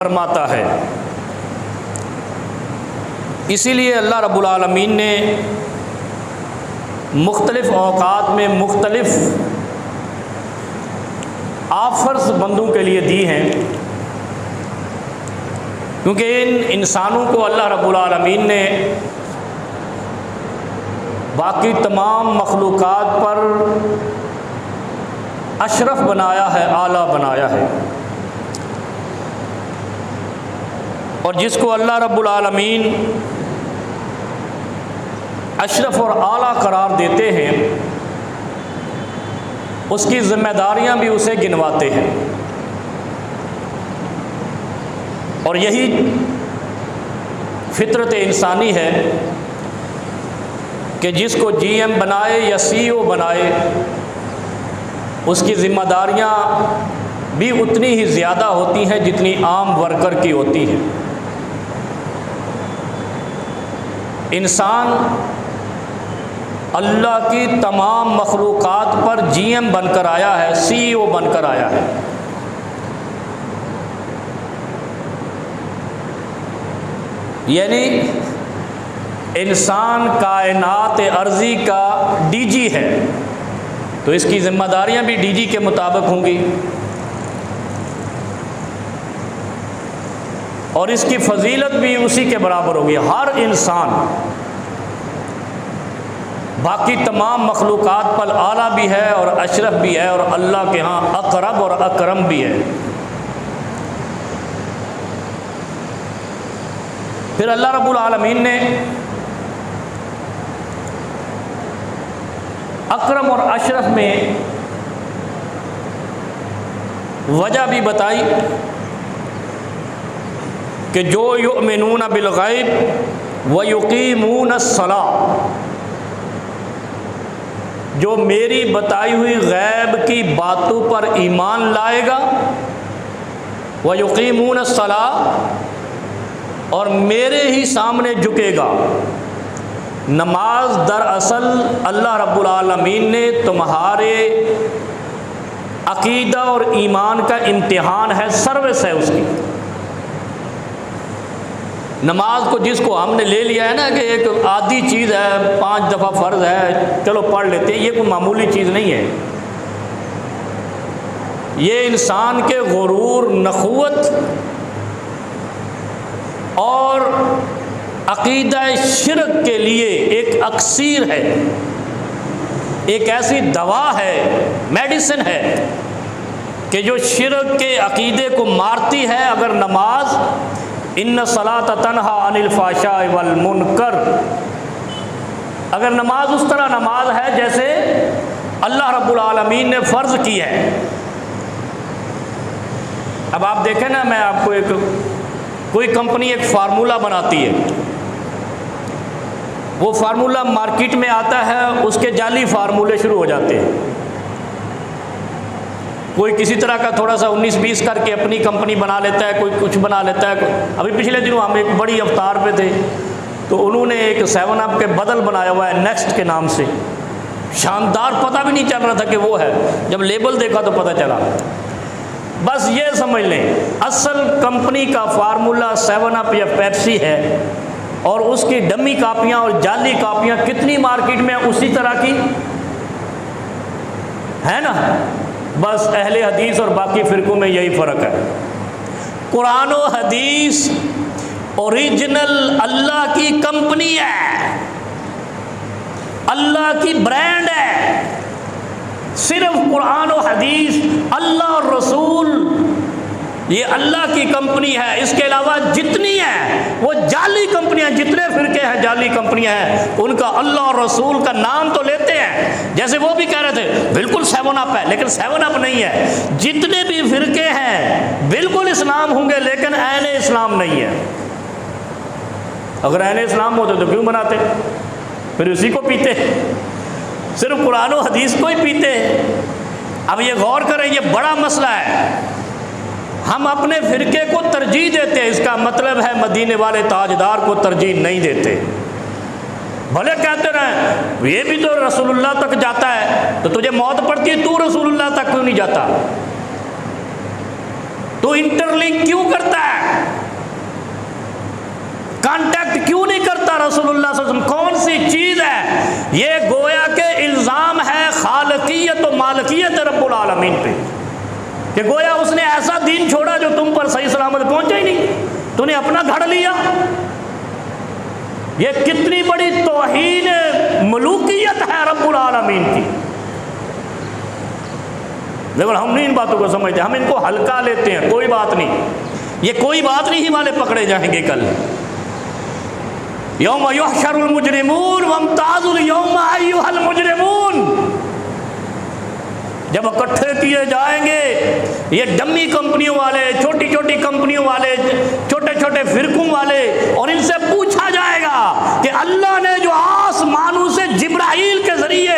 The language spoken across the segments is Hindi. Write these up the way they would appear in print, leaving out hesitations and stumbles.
फरमाता है। इसीलिए अल्लाह रब्बुल आलमीन ने मुख्तलिफ़ औक़ात में मुख्तलिफ़ ऑफ़र्स बंदों के लिए दी हैं, क्योंकि इन इंसानों को अल्लाह रब्बुल आलमीन ने बाकी तमाम मखलूक़ात पर अशरफ बनाया है, आला बनाया है। और जिसको अल्लाह रब्बुल आलमीन अशरफ और आला करार देते हैं, उसकी ज़िम्मेदारियां भी उसे गिनवाते हैं। और यही फितरत इंसानी है कि जिसको जीएम बनाए या सीईओ बनाए, उसकी ज़िम्मेदारियां भी उतनी ही ज़्यादा होती हैं जितनी आम वर्कर की होती हैं। इंसान अल्लाह की तमाम मखलूक़ात पर जीएम बनकर आया है, सीईओ बनकर आया है। यानी इंसान कायनात अर्ज़ी का डीजी है, तो इसकी ज़िम्मेदारियां भी डीजी के मुताबिक होंगी और इसकी फजीलत भी उसी के बराबर होगी। हर इंसान बाकी तमाम मखलूक़ात पर आला भी है और अशरफ भी है और अल्लाह के यहाँ अक़रब और अकरम भी है। फिर अल्लाह रब्बुल आलमीन ने अकरम और अशरफ में वजह भी बताई कि जो युमिनून बिल गैब व युकीमून अस्सलाह, जो मेरी बताई हुई गैब की बातों पर ईमान लाएगा, व युकीमून अस्सलाह, और मेरे ही सामने झुकेगा। नमाज दरअसल अल्लाह रब्बुल आलमीन ने तुम्हारे अकीदा और ईमान का इम्तिहान है, सर्विस है उसकी। नमाज को जिसको हमने ले लिया है ना कि एक आधी चीज़ है, 5 दफ़ा फ़र्ज़ है, चलो पढ़ लेते हैं, ये कोई मामूली चीज़ नहीं है। ये इंसान के गुरूर, नखुवत और अकीदा शिरक के लिए एक अक्सीर है, एक ऐसी दवा है, मेडिसिन है कि जो शिरक के अकीदे को मारती है। अगर नमाज इन्न सलात तन्हा अनिल फ़ाशाइ वल मुनकर, अगर नमाज उस तरह नमाज है जैसे अल्लाह रब्बुल आलमीन ने फ़र्ज़ की है। अब आप देखें ना, मैं आपको कोई कंपनी एक फार्मूला बनाती है, वो फार्मूला मार्केट में आता है, उसके जाली फार्मूले शुरू हो जाते हैं। कोई किसी तरह का थोड़ा सा 19-20 करके अपनी कंपनी बना लेता है, कोई कुछ बना लेता है। अभी पिछले दिनों हम एक बड़ी अवतार पे थे, तो उन्होंने एक 7 अप के बदल बनाया हुआ है नेक्स्ट के नाम से, शानदार, पता भी नहीं चल रहा था कि वो है, जब लेबल देखा तो पता चला। बस ये समझ लें, असल कंपनी का फार्मूला 7 अप या पेप्सी है, और उसकी डमी कापियाँ और जाली कापियाँ कितनी मार्केट में उसी तरह की है ना। बस अहले हदीस और बाकी फ़िरक़ों में यही फ़र्क है। कुरान और हदीस ओरिजिनल अल्लाह की कंपनी है, अल्लाह की ब्रांड है। सिर्फ कुरान और हदीस, अल्लाह और रसूल, ये अल्लाह की कंपनी है। इसके अलावा जितनी है वो जाली कंपनियां, जितने फ़िरके हैं जाली कंपनियां हैं, उनका अल्लाह और रसूल का नाम तो लेते हैं। जैसे वो भी कह रहे थे बिल्कुल 7 अप है, लेकिन 7 अप नहीं है। जितने भी फ़िरके हैं बिल्कुल इस्लाम होंगे, लेकिन ऐन इस्लाम नहीं है। अगर ऐन इस्लाम होते तो क्यों बनाते, फिर उसी को पीते, सिर्फ कुरान और हदीस को ही पीते। अब ये गौर करें, ये बड़ा मसला है। हम अपने फ़िरके को तरजीह देते हैं, इसका मतलब है मदीने वाले ताजदार को तरजीह नहीं देते। भले कहते रहें ये भी तो रसूलुल्लाह तक जाता है, तो तुझे मौत पड़ती है, तू रसूलुल्लाह तक क्यों नहीं जाता? तो इंटरलिंक क्यों करता है, कांटेक्ट क्यों नहीं करता रसूलुल्लाह सल्लल्लाहु अलैहि वसल्लम? कौन सी चीज है ये? गोया के इल्जाम है खालकियत और मालकियत रब्बुल आलमीन पे, कि गोया उसने ऐसा दीन छोड़ा जो तुम पर सही सलामत पहुंचा ही नहीं, तूने अपना घड़ लिया। ये कितनी बड़ी तौहीन मलूकियत है रब्बुल आलमीन की। लेकिन हम नहीं इन बातों को समझते, हम इनको हल्का लेते हैं। कोई बात नहीं, ये कोई बात नहीं, ही वाले पकड़े जाएंगे कल। यौम युहशरुल मुजरिमून वम्ताजुल यौमा अय्युहल मुजरिमून, जब इकट्ठे किए जाएंगे ये डम्मी कंपनियों वाले, छोटी छोटी कंपनियों वाले, छोटे छोटे फिरकों वाले, और इनसे पूछा जाएगा कि अल्लाह ने जो आसमानों से जिब्राइल के जरिए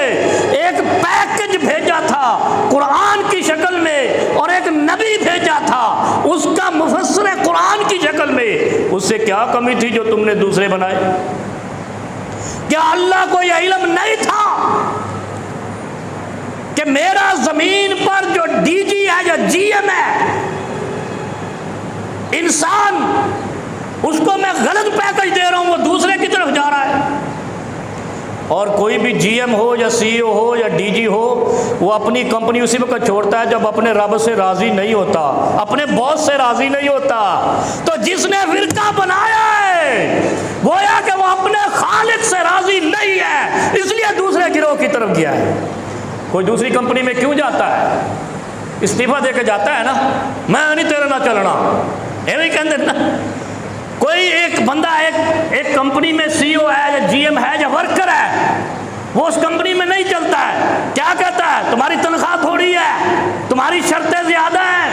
एक पैकेज भेजा था कुरान की शक्ल में, और एक नबी भेजा था उसका मुफस्सिर कुरान की शक्ल में, उससे क्या कमी थी जो तुमने दूसरे बनाए? क्या अल्लाह को यह इल्म नहीं था कि मेरा जमीन पर जो डीजी है या जीएम है इंसान, उसको मैं गलत पैकेज दे रहा हूं, वो दूसरे की तरफ जा रहा है? और कोई भी जीएम हो या सीईओ हो या डीजी हो, वो अपनी कंपनी उसी वक्त छोड़ता है जब अपने रब से राजी नहीं होता, अपने बॉस से राजी नहीं होता। तो जिसने फिरका बनाया है गोया कि वो अपने खालिक से राजी नहीं है, इसलिए दूसरे गिरोह की तरफ गया है। कोई दूसरी कंपनी में क्यों जाता है? इस्तीफा दे के जाता है ना, मैं नहीं तेरे ना चलना, ये कहते ना। कोई एक बंदा एक कंपनी में सीईओ है या जीएम है या वर्कर है, वो उस कंपनी में नहीं चलता है, क्या कहता है? तुम्हारी तनख्वाह थोड़ी है, तुम्हारी शर्तें ज्यादा हैं,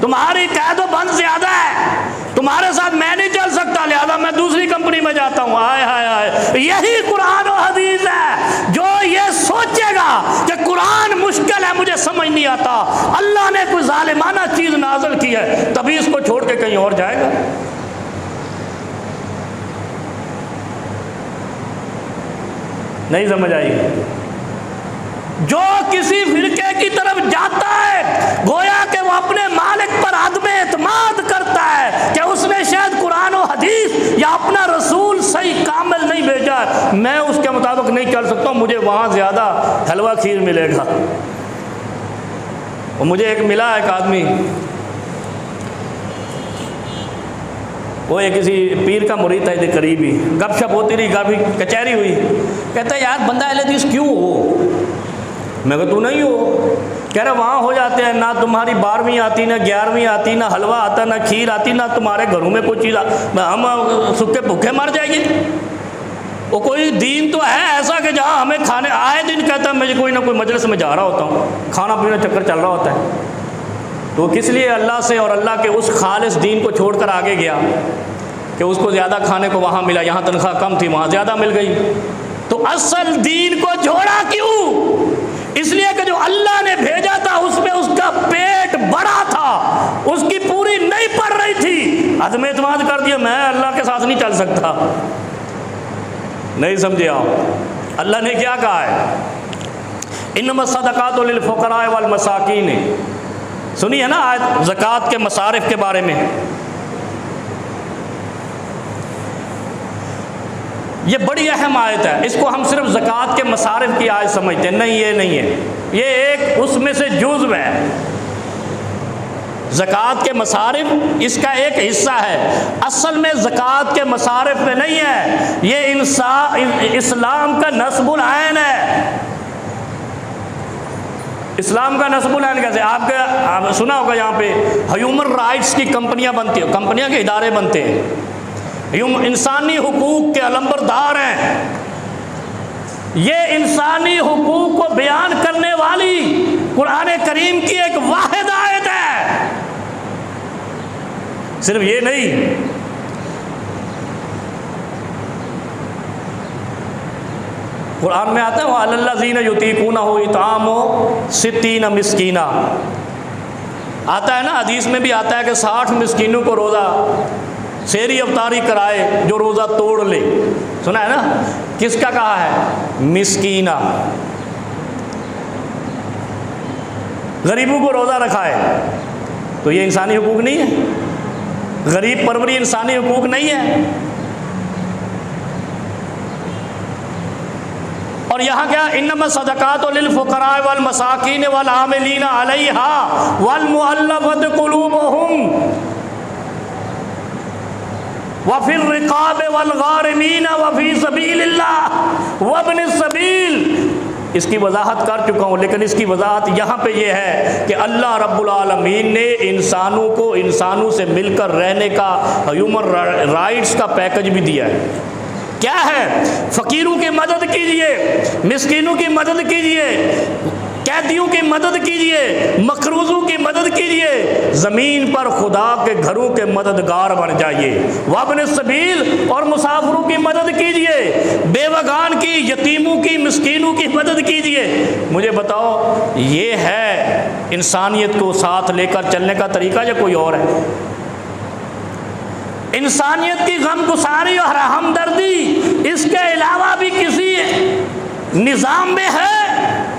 तुम्हारी कैदो बंद ज्यादा है, तुम्हारे साथ मैं नहीं चल सकता, लिहाजा मैं दूसरी कंपनी में जाता हूँ। हाय हाय हाय, यही कुरान और हदीस है। जो ये सोचेगा कि कुरान मुश्किल है, मुझे समझ नहीं आता, अल्लाह ने कोई जालिमाना चीज नाज़िल की है, तभी इसको छोड़ के कहीं और जाएगा। नहीं समझ आई? जो किसी फिरके की तरफ जाता है गोया कि वो अपने मालिक पर आदमे एतमाद करता है कि उसने शायद कुरान और हदीस या अपना रसूल सही कामिल नहीं भेजा, मैं उसके मुताबिक नहीं चल सकता, मुझे वहाँ ज़्यादा हलवा खीर मिलेगा। और मुझे एक मिला एक आदमी, वो एक किसी पीर का मुरीद था, इधर करीबी, गपशप होती रही, काफ़ी कचहरी हुई। कहता है यार बंदा अहले हदीस क्यों हो? मैं कहा तू नहीं हो? कह रहा वहाँ हो जाते हैं, ना तुम्हारी 12वीं आती, ना 11वीं आती, ना हलवा आता, ना खीर आती, ना तुम्हारे घरों में कोई चीज़ हम सूखे भूखे मर जाएंगे। वो कोई दीन तो है ऐसा कि जहाँ हमें खाने आए दिन कहता है मैं कोई ना कोई मजलिस में जा रहा होता हूँ, खाना पीना चक्कर चल रहा होता है। तो किस लिए अल्लाह से और अल्लाह के उस खालिस दीन को छोड़कर आगे गया कि उसको ज़्यादा खाने को वहाँ मिला, यहाँ तनख्वाह कम थी, वहाँ ज़्यादा मिल गई। तो असल दीन को छोड़ा क्यों? इसलिए कि जो अल्लाह ने भेजा था उसमें उसका पेट बड़ा था, उसकी पूरी नहीं पड़ रही थी, अज़्म एतमाद कर दिया मैं अल्लाह के साथ नहीं चल सकता। नहीं समझे आप? अल्लाह ने क्या कहा है? इन्नमा सदक़ातु लिल फ़ुक़राए वल मसाकीन, सुनी है ना आयत ज़कात के मसारिफ के बारे में। ये बड़ी अहम आयत है, इसको हम सिर्फ ज़कात के मसारिफ की आयत समझते हैं, नहीं ये नहीं है, ये एक उसमें से जुज़्व है। ज़कात के मसारिफ इसका एक हिस्सा है, असल में ज़कात के मसारिफ में नहीं है, ये इस्लाम का नस्बुल ऐन है। इस्लाम का नस्बुल ऐन कैसे? आपके सुना होगा यहाँ पे ह्यूमन राइट्स की कंपनियाँ बनती हैं, कंपनियाँ के इदारे बनते हैं, इंसानी हुकूक के अलंबरदार हैं। ये इंसानी हुकूक को बयान करने वाली कुरान करीम की एक वाहिद आयत है। सिर्फ ये नहीं, कुरान में आता है वल्लज़ीना युतीक़ूनहु इत्आमु सित्तीना मिस्कीना, आता है ना, हदीस में भी आता है कि 60 मिस्कीनों को रोज़ा शेरी अवतारी कराए जो रोज़ा तोड़ ले। सुना है ना? किसका कहा है? मिस्कीना, गरीबों को रोज़ा रखा है। तो ये इंसानी हुकूक नहीं है? गरीब परवरी इंसानी हुकूक नहीं है? और यहाँ क्या, इन्नमा सदकातु लिल फुकरा वल मसाकीन वल आमिलीन अलैहा वल मुअल्लफत कुलूबुहुम व फिर रिकाब वल गारिमीन व फी सबीलिल्लाह व इब्निस सबील। इसकी वजाहत कर चुका हूँ, लेकिन इसकी वजाहत यहाँ पे ये है कि अल्लाह रब्बुल आलमीन ने इंसानों को इंसानों से मिलकर रहने का, ह्यूमन राइट्स का पैकेज भी दिया है। क्या है? फ़कीरों की मदद कीजिए, मिस्कीनों की मदद कीजिए, कैदियों की मदद कीजिए, मकरूज़ों की मदद कीजिए, ज़मीन पर खुदा के घरों के मददगार बन जाइए। वब्न सबील, और मुसाफिरों की मदद कीजिए, बेवगान की, यतीमों की, मिस्कीनों की मदद कीजिए। मुझे बताओ, ये है इंसानियत को साथ लेकर चलने का तरीका या कोई और है? इंसानियत की गमगुसारी और हमदर्दी इसके अलावा भी किसी निज़ाम में है?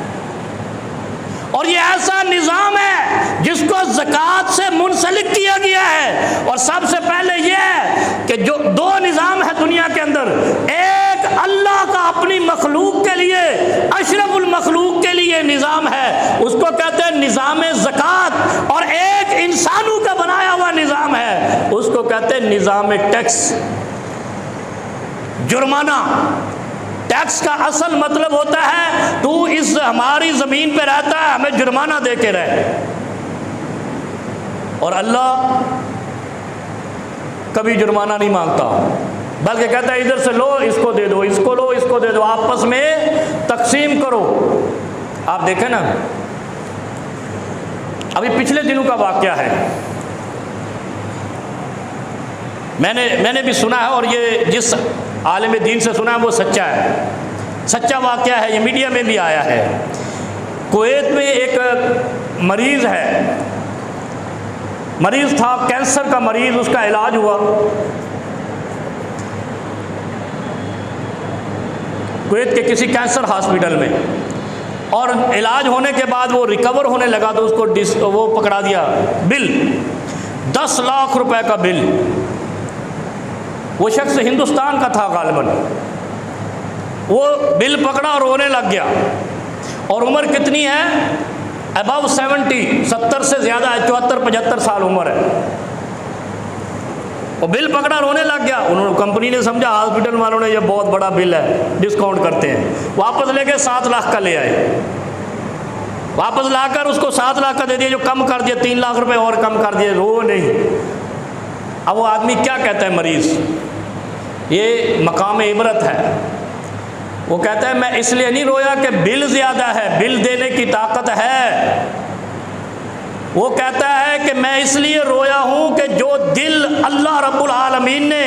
और ये ऐसा निज़ाम है जिसको ज़कात से मुंसलिक किया गया है। और सबसे पहले ये है कि जो दो निज़ाम है दुनिया के अंदर, एक अल्लाह का अपनी मखलूक के लिए, अशरफुल मखलूक के लिए निज़ाम है, उसको कहते हैं निज़ाम ज़कात, और एक इंसानों का बनाया हुआ निज़ाम है, उसको कहते हैं निज़ाम टैक्स, जुर्माना। टैक्स का असल मतलब होता है तू इस हमारी ज़मीन पे रहता है, हमें जुर्माना दे के रहे। और अल्लाह कभी जुर्माना नहीं मांगता, बल्कि कहता है इधर से लो, इसको दे दो, इसको लो, इसको दे दो, आपस में तकसीम करो। आप देखें ना, अभी पिछले दिनों का वाक़या है, मैंने भी सुना है, और ये जिस आलिम दीन से सुना है वो सच्चा है, सच्चा वाक़या है, ये मीडिया में भी आया है। कुवैत में एक मरीज़ है, मरीज़ था, कैंसर का मरीज़, उसका इलाज हुआ। कुवैत के किसी कैंसर हॉस्पिटल में, और इलाज होने के बाद वो रिकवर होने लगा तो उसको वो पकड़ा दिया बिल, 10 लाख रुपए का बिल। वो शख्स हिंदुस्तान का था गालिबन, वो बिल पकड़ा और रोने लग गया। और उम्र कितनी है? अबव 70, 70 से ज़्यादा है, 74-75 साल उम्र है। वो बिल पकड़ा, रोने लग गया। उन्होंने, कंपनी ने समझा, हॉस्पिटल वालों ने, ये बहुत बड़ा बिल है, डिस्काउंट करते हैं। वापस लेके 7 लाख का ले आए, वापस लाकर उसको 7 लाख का दे दिया, जो कम कर दिया, 3 लाख रुपए और कम कर दिए, रो नहीं। अब वो आदमी क्या कहता है, मरीज़, ये मकाम इबरत है, वो कहता है मैं इसलिए नहीं रोया कि बिल ज़्यादा है, बिल देने की ताकत है। वो कहता है कि मैं इसलिए रोया हूँ कि जो दिल अल्लाह रब्बुल आलमीन ने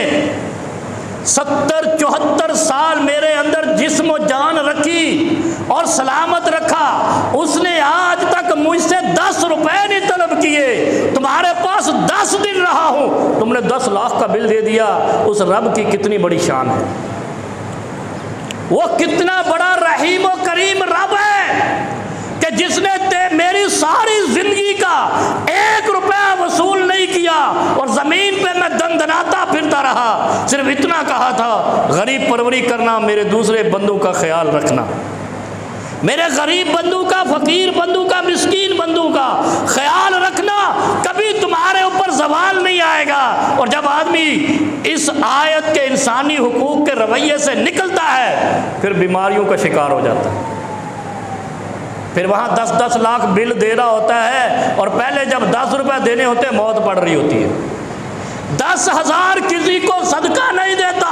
70-74 साल मेरे अंदर जिस्म और जान रखी और सलामत रखा, उसने आज तक मुझसे 10 रुपए नहीं तलब किए। तुम्हारे पास 10 दिन रहा हूँ, तुमने 10 लाख का बिल दे दिया। उस रब की कितनी बड़ी शान है, वो कितना बड़ा रहीम और करीम रब है कि जिसने मेरी सारी जिंदगी का 1 रुपया वसूल नहीं किया और ज़मीन पे मैं दंदनाता फिरता रहा। सिर्फ इतना कहा था, गरीब परवरी करना, मेरे दूसरे बंदों का ख्याल रखना, मेरे गरीब बंदू का, फ़कीर बंदू का, मिस्कीन बंदू का ख्याल रखना, कभी तुम्हारे ऊपर ज़वाल नहीं आएगा। और जब आदमी इस आयत के इंसानी हुकूक के रवैये से निकलता है, फिर बीमारियों का शिकार हो जाता है। फिर वहाँ 10-10 लाख बिल देना होता है, और पहले जब 10 रुपये देने होते हैं, मौत पड़ रही होती है। 10,000 किसी को सदका नहीं देता।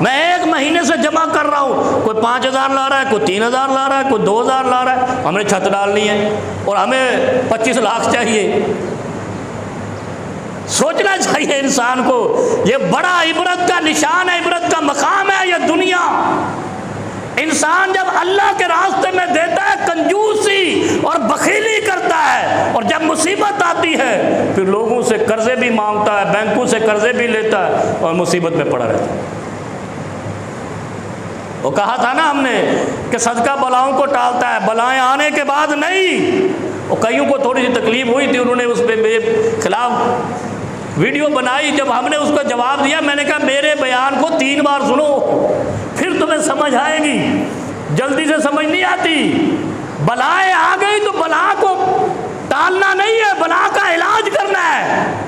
मैं 1 महीने से जमा कर रहा हूँ, कोई 5,000 ला रहा है, कोई 3,000 ला रहा है, कोई 2,000 ला रहा है। हमने छत डालनी है और हमें 25 लाख चाहिए। सोचना चाहिए इंसान को, ये बड़ा इबरत का निशान है, इबरत का मकाम है ये दुनिया। इंसान जब अल्लाह के रास्ते में देता है, कंजूसी और बखीली करता है, और जब मुसीबत आती है फिर लोगों से कर्जे भी मांगता है, बैंकों से कर्जे भी लेता है और मुसीबत में पड़ा रहता है। वो कहा था ना हमने कि सदका बलाओं को टालता है, बलाएं आने के बाद नहीं, और कईयों को थोड़ी सी तकलीफ़ हुई थी, उन्होंने उस पर मेरे खिलाफ वीडियो बनाई। जब हमने उसका जवाब दिया, मैंने कहा मेरे बयान को 3 बार सुनो, फिर तुम्हें समझ आएगी, जल्दी से समझ नहीं आती। बलाएं आ गई तो बला को टालना नहीं है, बला का इलाज करना है।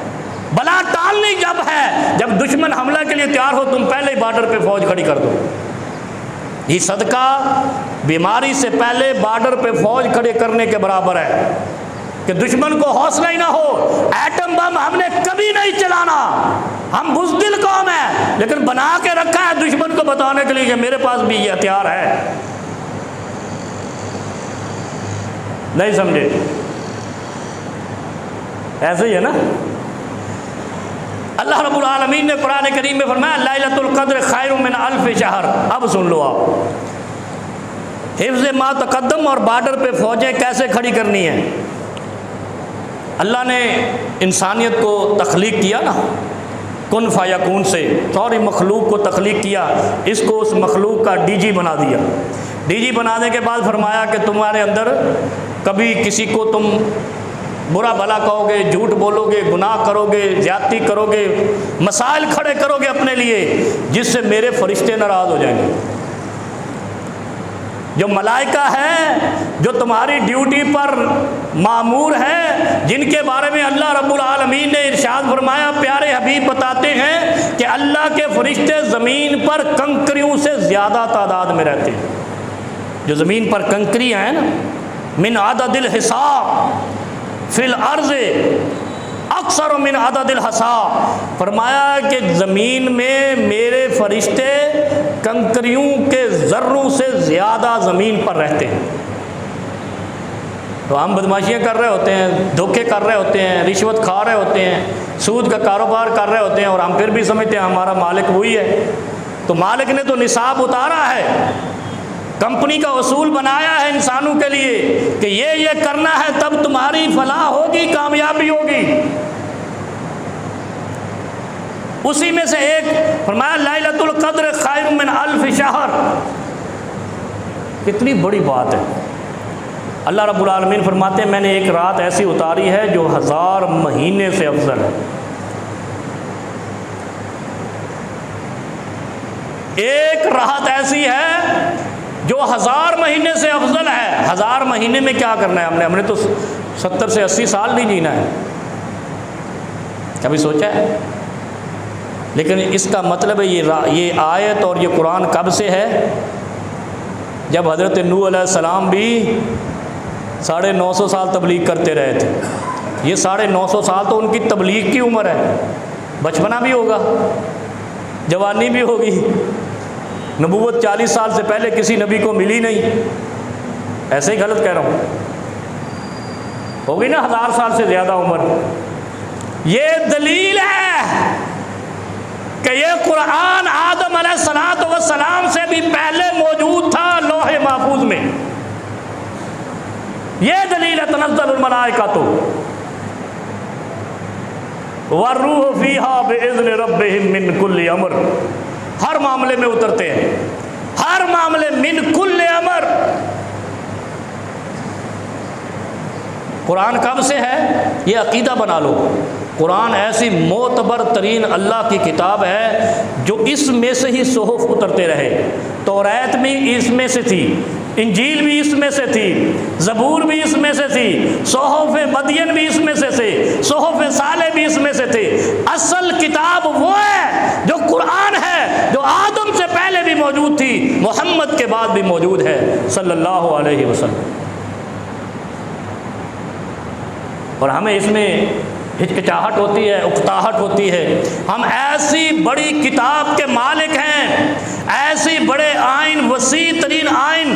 बला टालनी जब है जब दुश्मन हमला के लिए तैयार हो, तुम पहले ही बॉर्डर पे फौज खड़ी कर दो। ये सदका बीमारी से पहले बॉर्डर पे फौज खड़े करने के बराबर है कि दुश्मन को हौसला ही ना हो। एटम बम हमने कभी नहीं चलाना, हम बुज़दिल कौम है, लेकिन बना के रखा है दुश्मन को बताने के लिए कि मेरे पास भी ये हथियार है। नहीं समझे? ऐसे ही है ना। अल्लाह रब्बुल आलमीन ने कुरान करीम में फरमाया लैलतुल क़द्र खैरुम मिन अल्फ़ शहर। अब सुन लो आप, हिफ्ज़ मा तक़द्दम और बॉर्डर पे फ़ौजें कैसे खड़ी करनी है। अल्लाह ने इंसानियत को तख्लीक किया ना, कुन फ़यकून से, सारी मखलूक को तख्लीक किया, इसको उस मखलूक का डीजी बना दिया। डीजी बनाने के बाद फरमाया कि तुम्हारे अंदर कभी किसी को तुम बुरा भला कहोगे, झूठ बोलोगे, गुनाह करोगे, ज़्यादती करोगे, मसाइल खड़े करोगे अपने लिए, जिससे मेरे फरिश्ते नाराज़ हो जाएंगे। जो मलाइका है, जो तुम्हारी ड्यूटी पर मामूर है, जिनके बारे में अल्लाह रब्बुल आलमीन ने इरशाद फरमाया, प्यारे हबीब बताते हैं कि अल्लाह के फरिश्ते ज़मीन पर कंकरियों से ज़्यादा तादाद में रहते हैं। जो ज़मीन पर कंकरियाँ हैं ना, मिन आददिल हिसाब फिल अर्ज़ अक्सर मिन आददिल हसा, फरमाया कि ज़मीन में मेरे फरिश्ते कंकरियों के ज़र्रों से ज़्यादा ज़मीन पर रहते हैं। तो हम बदमाशियाँ कर रहे होते हैं, धोखे कर रहे होते हैं, रिश्वत खा रहे होते हैं, सूद का कारोबार कर रहे होते हैं, और हम फिर भी समझते हैं हमारा मालिक वही है। तो मालिक ने तो निसाब उतारा है, कंपनी का उसूल बनाया है इंसानों के लिए कि ये करना है, तब तुम्हारी फलाह होगी, कामयाबी होगी। उसी में से एक फरमाया लैलतुल क़द्र खैरुम मिन अल्फ़ शहर। कितनी बड़ी बात है। अल्लाह रब्बुल आलमीन फरमाते हैं मैंने एक रात ऐसी उतारी है जो 1000 महीने से अफजल है। एक रात ऐसी है जो 1000 महीने से अफजल है। 1000 महीने में क्या करना है हमने तो 70 से 80 साल नहीं जीना है, कभी सोचा है? लेकिन इसका मतलब है ये आयत और ये कुरान कब से है? जब हज़रत नूह अलैहिस्सलाम भी 950 साल तबलीग करते रहे थे। ये 950 साल तो उनकी तबलीग की उम्र है। बचपना भी होगा, जवानी भी होगी। नबूवत 40 साल से पहले किसी नबी को मिली नहीं, ऐसे ही गलत कह रहा हूँ? होगी ना 1000 साल से ज़्यादा उम्र। ये दलील है कि ये कुरान आदम अलैहिस्सलातु वस्सलाम से भी पहले मौजूद था लौहे महफूज में। ये दलील है तनज़्ज़लुल मलाइकातु वर्रूहु फ़ीहा बिइज़्नि रब्बिहिम मिन कुल्लि अम्र। हर मामले में उतरते हैं, हर मामले मिन कुल्लि अम्र। कुरान कब से है ये अकीदा बना लो। कुरान ऐसी मोतबर तरीन अल्लाह की किताब है जो इसमें से ही सुहुफ उतरते रहे। तौरात भी इसमें से थी, इंजील भी इसमें से थी, ज़बूर भी इसमें से थी, सुहुफ मदियन भी इसमें से थे, सुहुफ साले भी इसमें से थे। असल किताब वो है जो कुरान है, जो आदम से पहले भी मौजूद थी, मोहम्मद के बाद भी मौजूद है सल्लल्लाहु अलैहि वसल्लम। और हमें इसमें हिचकिचाहट होती है, उकताहट होती है। हम ऐसी बड़ी किताब के मालिक हैं, ऐसी बड़े आइन, वसी तरीन आइन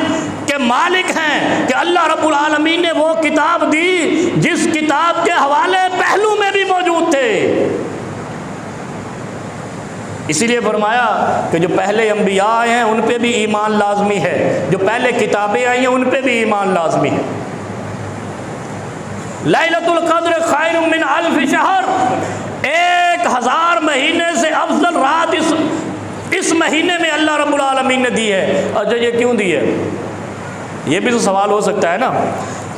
के मालिक हैं कि अल्लाह रब्बुल आलमीन ने वो किताब दी जिस किताब के हवाले पहलू में भी मौजूद थे। इसीलिए फरमाया कि जो पहले अंबिया आए हैं उन पे भी ईमान लाजमी है, जो पहले किताबें आई हैं उन पे भी ईमान लाजमी है। लैलतुल क़द्र खैरुम मिन अल्फ़ शहर, 1000 महीने से अफजल रात इस महीने में अल्लाह रब्बुल आलमीन ने दी है। अच्छा ये क्यों दी है? ये भी तो सवाल हो सकता है ना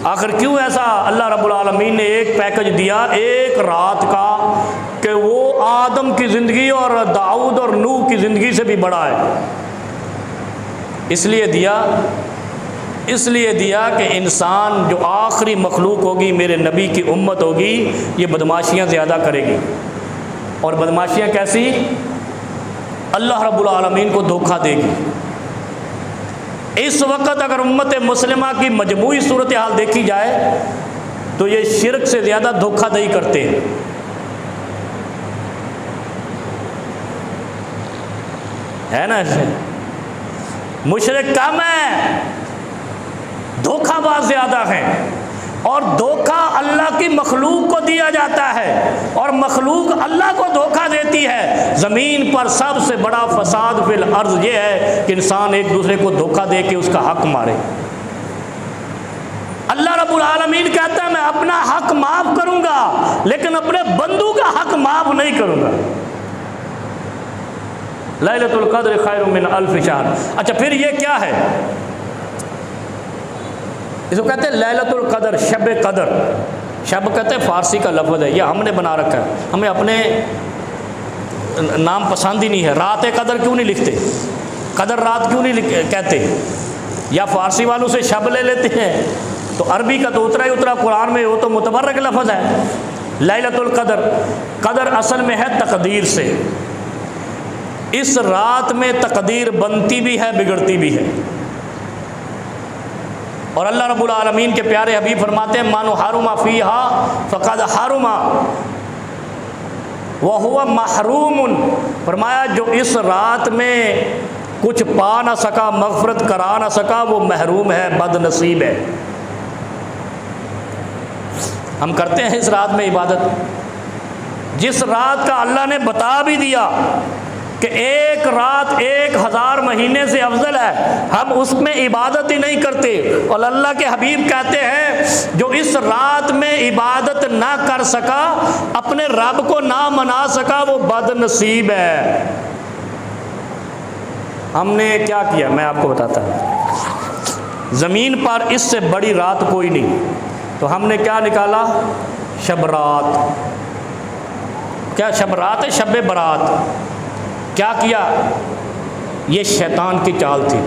आखिर क्यों ऐसा अल्लाह रब्बुल आलमीन ने एक पैकेज दिया एक रात का कि वो आदम की ज़िंदगी और दाऊद और नूह की ज़िंदगी से भी बड़ा है। इसलिए दिया कि इंसान जो आखिरी मखलूक होगी, मेरे नबी की उम्मत होगी, ये बदमाशियाँ ज़्यादा करेगी। और बदमाशियाँ कैसी? अल्लाह रब्बुल आलमीन को धोखा देगी। इस वक्त अगर उम्मत मुस्लिमा की मजमूई सूरत हाल देखी जाए तो ये शिरक से ज़्यादा धोखाधड़ी करते हैं। है ना? ऐसे मुशरिक कम है, धोखाबाज ज़्यादा हैं। और धोखा अल्लाह की मखलूक को दिया जाता है और मखलूक अल्लाह को धोखा देती है। ज़मीन पर सबसे बड़ा फसाद फिल अर्ज़ ये है कि इंसान एक दूसरे को धोखा दे के उसका हक मारे। अल्लाह रब्बुल आलमीन कहता है मैं अपना हक माफ़ करूँगा लेकिन अपने बंदू का हक माफ़ नहीं करूँगा। लैलतुल क़द्र खैरुम मिन अल्फ़ शहर। अच्छा, फिर ये क्या है? इसको कहते हैं लैलतुल क़द्र, शब क़द्र। शब कहते हैं फ़ारसी का लफ्ज़ है, यह हमने बना रखा है, हमें अपने नाम पसंद ही नहीं है। रात क़द्र क्यों नहीं लिखते? क़द्र रात क्यों नहीं कहते? या फ़ारसी वालों से शब ले लेते हैं। तो अरबी का तो उतरा ही उतरा, कुरान में वो तो मुतबर्रक लफ्ज़ है लैलतुल क़द्र। क़द्र असल में है तकदीर से। इस रात में तकदीर बनती भी है, बिगड़ती भी है। और अल्लाह रब्बुल आलमीन के प्यारे हबीब फरमाते हैं मानो हारुमा फ़ीहा फ़क़द हारुमा व हुवा महरूमुन। फरमाया जो इस रात में कुछ पा ना सका, मग़फ़िरत करा ना सका, वो महरूम है, बदनसीब है। हम करते हैं इस रात में इबादत, जिस रात का अल्लाह ने बता भी दिया कि एक रात 1000 महीने से अफजल है, हम उसमें इबादत ही नहीं करते। और अल्लाह के हबीब कहते हैं जो इस रात में इबादत ना कर सका, अपने रब को ना मना सका, वो बदनसीब है। हमने क्या किया मैं आपको बताता हूँ। ज़मीन पर इससे बड़ी रात कोई नहीं, तो हमने क्या निकाला? शब रात। क्या शब रात है? शब बरात। क्या किया? ये शैतान की चाल थी।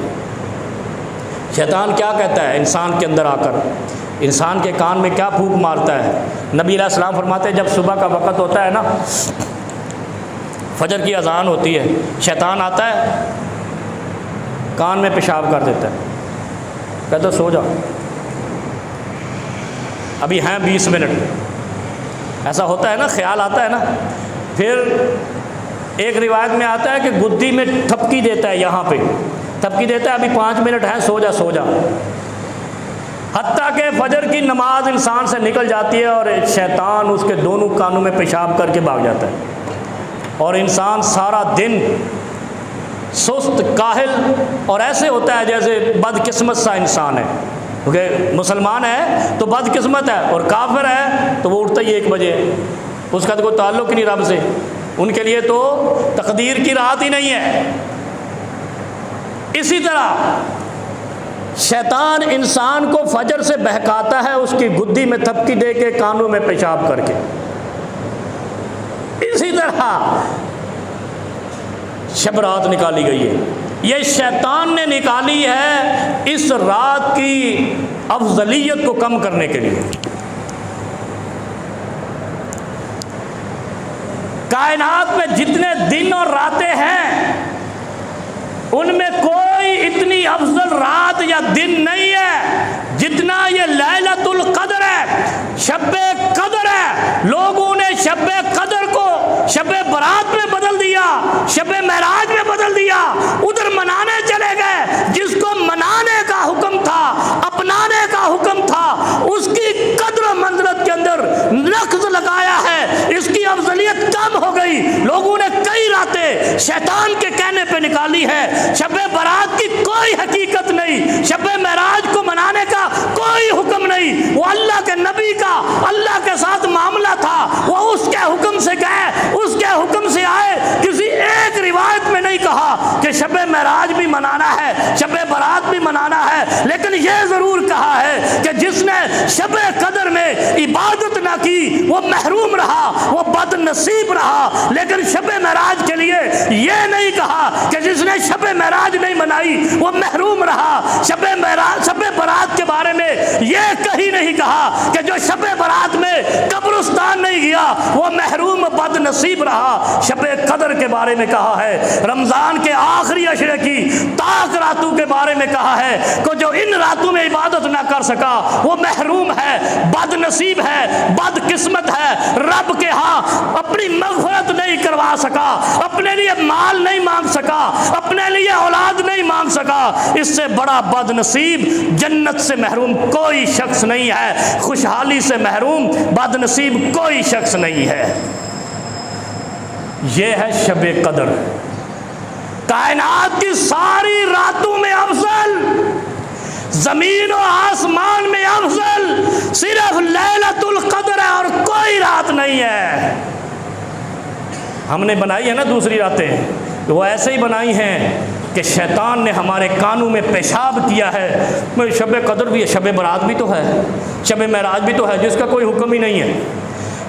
शैतान क्या कहता है इंसान के अंदर आकर? इंसान के कान में क्या फूंक मारता है? नबी अलैहि सलाम फरमाते हैं जब सुबह का वक़्त होता है ना, फजर की अजान होती है, शैतान आता है, कान में पेशाब कर देता है, कहता सो जाओ, अभी हैं 20 मिनट। ऐसा होता है ना, ख्याल आता है ना। फिर एक रिवायत में आता है कि गुद्दी में थपकी देता है, यहाँ पे थपकी देता है, अभी 5 मिनट हैं, सो जा सो जा। हत्ता के फजर की नमाज इंसान से निकल जाती है और शैतान उसके दोनों कानों में पेशाब करके भाग जाता है। और इंसान सारा दिन सुस्त, काहिल और ऐसे होता है जैसे बदकिस्मत सा इंसान है। क्योंकि मुसलमान है तो बदकिस्मत है और काफिर है तो वो उठता ही 1 बजे, उसका तो कोई ताल्लुक़ ही नहीं रब से। उनके लिए तो तकदीर की राहत ही नहीं है। इसी तरह शैतान इंसान को फजर से बहकाता है, उसकी गुद्दी में थपकी दे के, कानों में पेशाब करके। इसी तरह शब रात निकाली गई है, ये शैतान ने निकाली है इस रात की अफजलियत को कम करने के लिए। कायनात में जितने दिन और रातें हैं उनमें कोई इतनी अफजल रात या दिन नहीं है जितना ये लैलतुल क़द्र है, शब्बे क़द्र है। लोगों ने शब्बे क़द्र को शब्बे बरात में बदल दिया, शब्बे महराज में बदल दिया, उधर मनाने चले गए। जिसको मनाने का हुक्म था, अपनाने का हुक्म था, उसकी कद्र मंज़रत के अंदर नक्स लगाया है, इसकी अफजलियत कम हो गई। लोगों ने कई रातें शैतान के कहने पे निकाली है। शब्बे बरात की कोई हकीकत नहीं, शब्बे महराज को मनाने का कोई हुक्म नहीं। वो अल्लाह के नबी का अल्लाह के साथ मामला था, वो उसके हुक्म से गए, उसके हुक्म से आए। किसी एक रिवायत में नहीं कहा कि शब्बे महराज भी मनाना है, शब्बे बरात भी मनाना है, लेकिन लेकिन यह ज़रूर कहा है कि जिसने शब कदर में इबादत ना की वो महरूम रहा, वो बदनसीब रहा। लेकिन शब महराज के लिए यह नहीं कहा कि जिसने शब महराज नहीं मनाई वो महरूम रहा। शब बारात के बारे में यह कहीं नहीं कहा कि जो शब बारात में कब्रिस्तान नहीं गया वो महरूम बदनसीब रहा। शब कदर के बारे में कहा है, रमज़ान के आखिरी अशरे की ताक रातों के बारे में कहा है कि जो इन रातों में इबादत ना कर सका वो महरूम है, बदनसीब है, बदकिस्मत है। रब के यहाँ अपनी मग़फ़िरत नहीं करवा सका, अपने लिए माल नहीं मांग सका, अपने लिए औलाद नहीं मांग सका। इससे बड़ा बदनसीब जन्नत से महरूम कोई शख्स नहीं है, खुशहाली से महरूम बदनसीब कोई शख्स नहीं है। यह है शब कदर, कायनात की सारी रातों में अफजल, जमीन और आसमान में अफजल सिर्फ लैलतुल कद्र है और कोई रात नहीं है। हमने बनाई है ना दूसरी रातें, तो वो ऐसे ही बनाई हैं कि शैतान ने हमारे कानों में पेशाब किया है। शब कद्र भी है, शब बारात भी तो है, शब महराज भी तो है, जिसका कोई हुक्म ही नहीं है,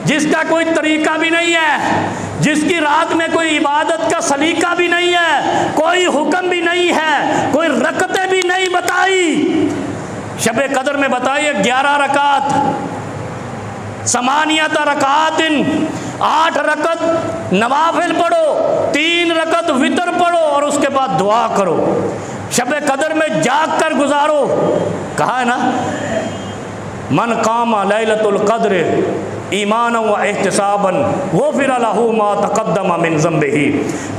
जिसका कोई तरीका भी नहीं है, जिसकी रात में कोई इबादत का सलीका भी नहीं है, कोई हुक्म भी नहीं है, कोई रकतें भी नहीं बताई। शब कद्र में बताइए 11 रकात, समानियत रकातिन, 8 रकत नवाफिल पढ़ो, 3 रकत वितर पढ़ो और उसके बाद दुआ करो। शब कद्र में जाग कर गुजारो। कहा है ना, मन कामा लैलतुल कद्र ईमान व एहतिसाबन गुफ़िर लहू मा तक़द्दम मिन ज़ंबिही।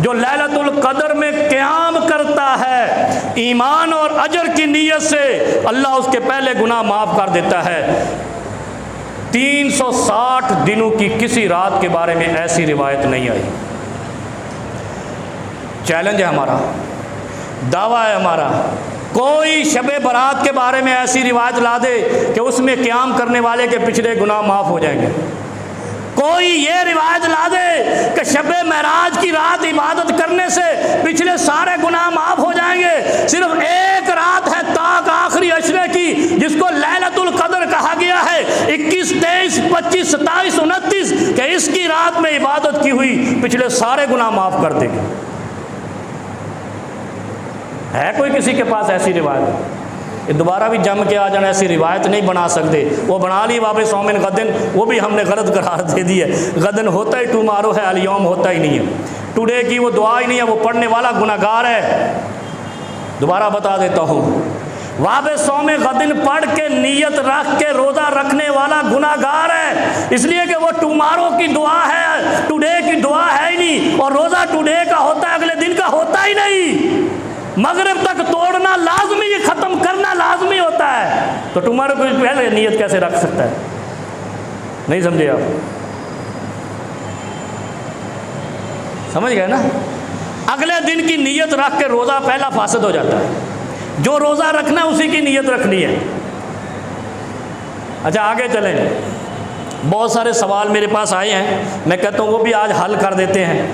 जो लैलतुल कद्र में क़याम करता है ईमान और अजर की नीयत से, अल्लाह उसके पहले गुनाह माफ़ कर देता है। 360 दिनों की किसी रात के बारे में ऐसी रिवायत नहीं आई। चैलेंज है हमारा, दावा है हमारा, कोई शब बारात के बारे में ऐसी रिवायत ला दे कि उसमें क़याम करने वाले के पिछले गुनाह माफ़ हो जाएंगे। कोई ये रिवायत ला दे कि शब महराज की रात इबादत करने से पिछले सारे गुनाह माफ़ हो जाएंगे। सिर्फ एक रात है ताक आखिरी अशरे की जिसको लैलतुल कद्र कहा गया है, 21, 23, 25, 27, 29 कि इसकी रात में इबादत की हुई पिछले सारे गुनाह माफ़ कर देगी। है कोई किसी के पास ऐसी रिवायत? ये दोबारा भी जम के आ जाना, ऐसी रिवायत नहीं बना सकते। वो बना ली वाबे सौमिन गदन, वो भी हमने गलत करार दे दी है। गदन होता ही टुमारो है, अलयौम होता ही नहीं है। टुडे की वो दुआ ही नहीं है, वो पढ़ने वाला गुनाहगार है। दोबारा बता देता हूँ, वाबे सौमे गदन पढ़ के नीयत रख के रोज़ा रखने वाला गुनाहगार है, इसलिए कि वो टुमारो की दुआ है, टुडे की दुआ है ही नहीं। और रोज़ा टुडे का होता है, अगले दिन का होता ही नहीं। मगरिब तक तोड़ना लाजमी, ख़त्म करना लाजमी होता है। तो टुमारो को पहले नीयत कैसे रख सकता है? नहीं समझे आप? समझ गए ना? अगले दिन की नीयत रख के रोज़ा पहला फासद हो जाता है। जो रोज़ा रखना है उसी की नीयत रखनी है। अच्छा आगे चलें। बहुत सारे सवाल मेरे पास आए हैं, मैं कहता हूँ वो भी आज हल कर देते हैं।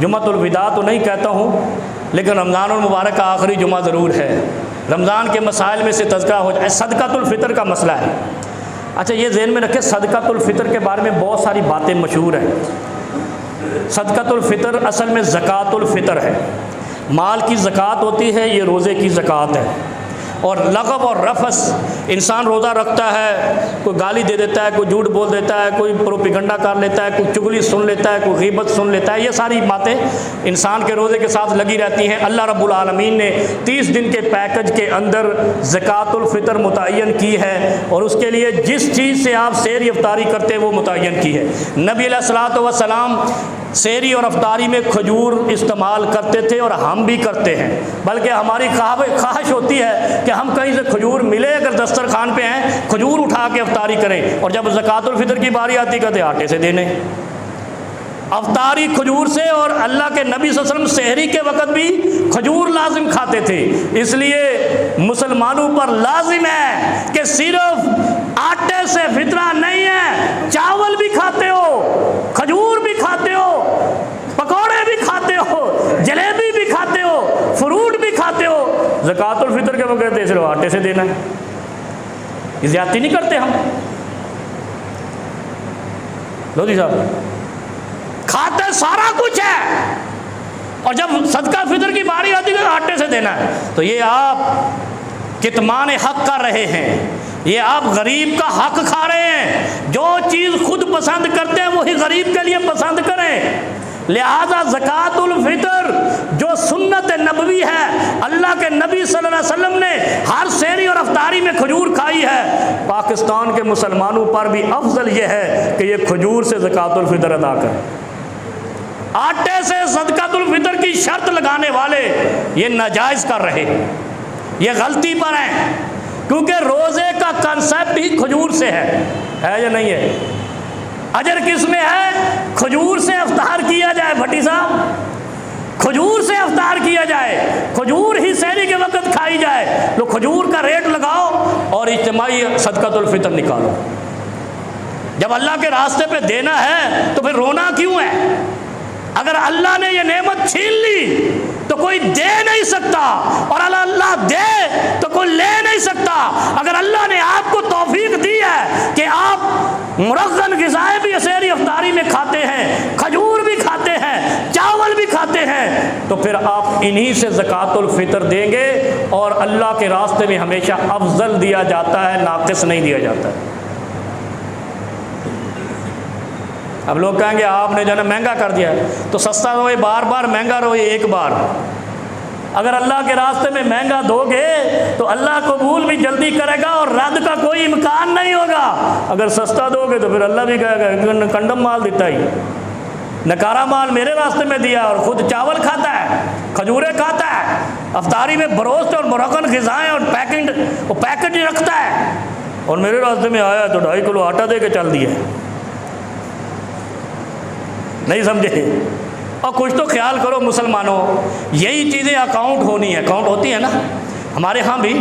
जुम्मतुल विदा तो नहीं कहता हूँ, लेकिन रमज़ानुल मुबारक का आखिरी जुमा ज़रूर है। रमज़ान के मसाइल में से तज़किरा हो जाए। सदक़ातुल फ़ितर का मसला है। अच्छा ये ज़हन में रखें, सदक़ातुल फ़ितर के बारे में बहुत सारी बातें मशहूर हैं। सदक़ातुल फ़ितर असल में ज़कातुल फ़ितर है। माल की ज़कात होती है, ये रोज़े की ज़कात है। और लगब और रफस, इंसान रोज़ा रखता है, कोई गाली दे देता है, कोई झूठ बोल देता है, कोई प्रोपिगंडा कर लेता है, कोई चुगली सुन लेता है, कोई गीबत सुन लेता है। ये सारी बातें इंसान के रोज़े के साथ लगी रहती हैं। अल्लाह रब्बुल आलमीन ने 30 दिन के पैकेज के अंदर ज़कातुल फ़ितर मुतय्यन की है और उसके लिए जिस चीज़ से आप सहरी अफ्तारी करते हैं वो मुतय्यन की है। नबी अलैहिस्सलातु वस्सलाम सहरी और अफ्तारी में खजूर इस्तेमाल करते थे और हम भी करते हैं, बल्कि हमारी ख्वाहिश होती है कि हम कहीं से खजूर मिले, अगर दस्तरखान पे हैं खजूर उठा के अफ्तारी करें। और जब ज़कातुल फ़ितर की बारी आती कहते आटे से देने, अफ्तारी खजूर से। और अल्लाह के नबी सल्लल्लाहु अलैहि वसल्लम सहरी के वक़्त भी खजूर लाजिम खाते थे। इसलिए मुसलमानों पर लाजिम है कि सिर्फ आटे से फितरा नहीं है, चावल भी खाते हो, खजूर भी खाते हो, पकौड़े भी खाते हो, जलेबी भी खाते हो, फ्रूट भी खाते हो, ज़कातुल फ़ितर के वक्त दे, सिर्फ आटे से देना है। ये ज़्यादती नहीं करते हम? लोधी साहब खाते सारा कुछ है, और जब सदका फितर की बारी आती है तो आटे से देना है। तो ये आप कितमान हक कर रहे हैं, ये आप गरीब का हक खा रहे हैं। जो चीज़ खुद पसंद करते हैं वही गरीब के लिए पसंद करें। लिहाजा ज़कातुल फ़ितर जो सुन्नत नबवी है, अल्लाह के नबी सल्लल्लाहु अलैहि वसल्लम ने हर सहरी और अफ्तारी में खजूर खाई है। पाकिस्तान के मुसलमानों पर भी अफजल ये है कि ये खजूर से ज़कातुल फ़ितर अदा करें। आटे से सदकातुल फ़ितर की शर्त लगाने वाले ये नाजायज़ कर रहे हैं, ये गलती पर हैं, क्योंकि रोज़े का कंसेप्ट ही खजूर से है या नहीं है? अजर किस में है? खजूर से अफ्तार किया जाए। भट्टी साहब, खजूर से अफ्तार किया जाए, खजूर ही सहरी के वक्त खाई जाए। तो खजूर का रेट लगाओ और इज्तिमाई सदकातुल फ़ितर निकालो। जब अल्लाह के रास्ते पे देना है तो फिर रोना क्यों है? अगर अल्लाह ने यह नेमत छीन ली तो कोई दे नहीं सकता, और अल्लाह दे तो कोई ले नहीं सकता। अगर अल्लाह ने आपको तौफीक दी है कि आप मुरग़्ग़न ग़िज़ाएं भी सहरी अफ्तारी में खाते हैं, खजूर भी खाते हैं, चावल भी खाते हैं, तो फिर आप इन्हीं से ज़कातुल फ़ितर देंगे। और अल्लाह के रास्ते में हमेशा अफजल दिया जाता है, नाक़िस नहीं दिया जाता है। अब लोग कहेंगे आपने जो है महंगा कर दिया, तो सस्ता रोए बार बार, महंगा रोए एक बार। अगर अल्लाह के रास्ते में महंगा दोगे तो अल्लाह कबूल भी जल्दी करेगा और रद्द का कोई इम्कान नहीं होगा। अगर सस्ता दोगे तो फिर अल्लाह भी कहेगा कंडम माल देता ही, नकारा माल मेरे रास्ते में दिया, और ख़ुद चावल खाता है, खजूरें खाता है, अफ्तारी में बरोस्त और मुरग़्ग़न ग़िज़ाएं और पैकेट रखता है, और मेरे रास्ते में आया तो 2.5 किलो आटा दे के चल दिया। नहीं समझे? और कुछ तो ख्याल करो मुसलमानों, यही चीज़ें अकाउंट होनी है, अकाउंट होती है ना। हमारे यहाँ भी,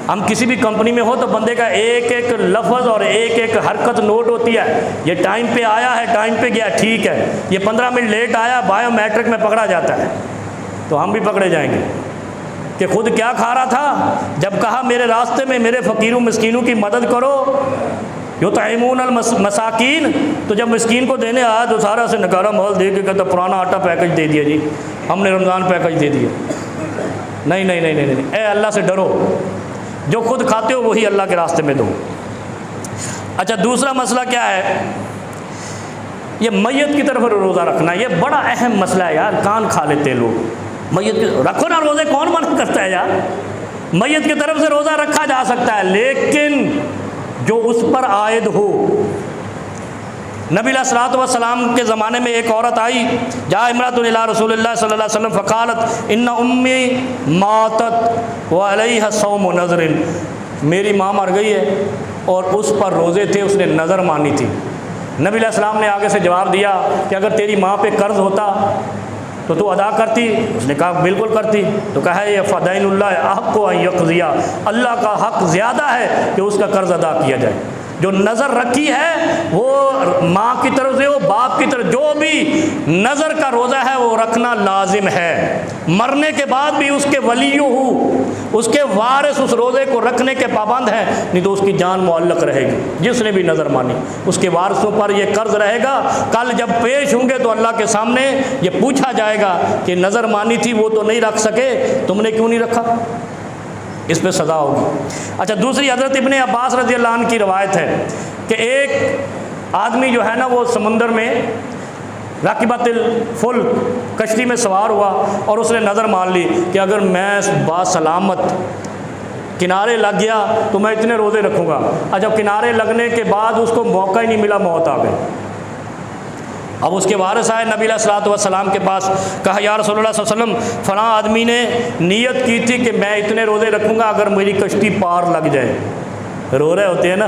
हम किसी भी कंपनी में हो तो बंदे का एक एक लफ्ज़ और एक एक हरकत नोट होती है। ये टाइम पे आया है, टाइम पे गया, ठीक है। ये 15 मिनट लेट आया, बायोमेट्रिक में पकड़ा जाता है, तो हम भी पकड़े जाएंगे कि खुद क्या खा रहा था। जब कहा मेरे रास्ते में मेरे फ़कीरों मिस्कीनों की मदद करो, युतइमूनल मसाकीन, तो जब मिस्कीन को देने आया तो सारा से नकारा माल दे के कहता पुराना आटा पैकेज दे दिया जी, हमने रमज़ान पैकेज दे दिया। नहीं नहीं नहीं नहीं नहीं, ए अल्लाह से डरो, जो खुद खाते हो वही अल्लाह के रास्ते में दो। अच्छा, दूसरा मसला क्या है? ये मैयत की तरफ रोज़ा रखना, ये बड़ा अहम मसला है यार। कान खा लेते हैं लोग। मैयत रखो ना रोज़े, कौन मना करता है यार? मैयत की तरफ से रोज़ा रखा जा सकता है, लेकिन जो उस पर आयद हो। नबी अलैहिस्सलातु वस्सलाम के ज़माने में एक औरत आई, जा इमरातुन इला रसूलिल्लाह सल्लल्लाहु अलैहि वसल्लम फ़क़ालत इन्ना उम्मी मातत व अलैहा सौम नज़रिन, मेरी माँ मर गई है और उस पर रोज़े थे, उसने नज़र मानी थी। नबी अलैहिस्सलाम ने आगे से जवाब दिया कि अगर तेरी माँ पे कर्ज़ होता तो तू अदा करती? उसने कहा बिल्कुल करती। तो कहा ये फ़दैनुल्लाह अहक़्क़ु अन यक़ज़िया, अल्लाह का हक़ ज़्यादा है कि उसका कर्ज़ अदा किया जाए। जो नज़र रखी है वो माँ की तरफ से हो, बाप की तरफ, जो भी नज़र का रोज़ा है वो रखना लाजिम है। मरने के बाद भी उसके वलियो हो, उसके वारिस उस रोज़े को रखने के पाबंद हैं, नहीं तो उसकी जान मुअल्लक़ रहेगी। जिसने भी नज़र मानी उसके वारिसों पर यह कर्ज़ रहेगा। कल जब पेश होंगे तो अल्लाह के सामने ये पूछा जाएगा कि नज़र मानी थी वो तो नहीं रख सके, तुमने क्यों नहीं रखा? इस पर सज़ा होगी। अच्छा, दूसरी हज़रत इब्ने अब्बास रज़ियल्लाहु अन्हु की रवायत है कि एक आदमी जो है ना वो समुंदर में राकिबतिल फुल कश्ती में सवार हुआ और उसने नज़र मान ली कि अगर मैं बासलामत किनारे लग गया तो मैं इतने रोज़े रखूँगा। अच्छा, किनारे लगने के बाद उसको मौका ही नहीं मिला, मौत आ गई। अब उसके वारिस आए नबी अलैहिस्सलातु वस्सलाम के पास, कहा या रसूलुल्लाह सल्लल्लाहु अलैहि वसल्लम फ़लाँ आदमी ने नीयत की थी कि मैं इतने रोज़े रखूँगा अगर मेरी कश्ती पार लग जाए। रो रहे होते हैं ना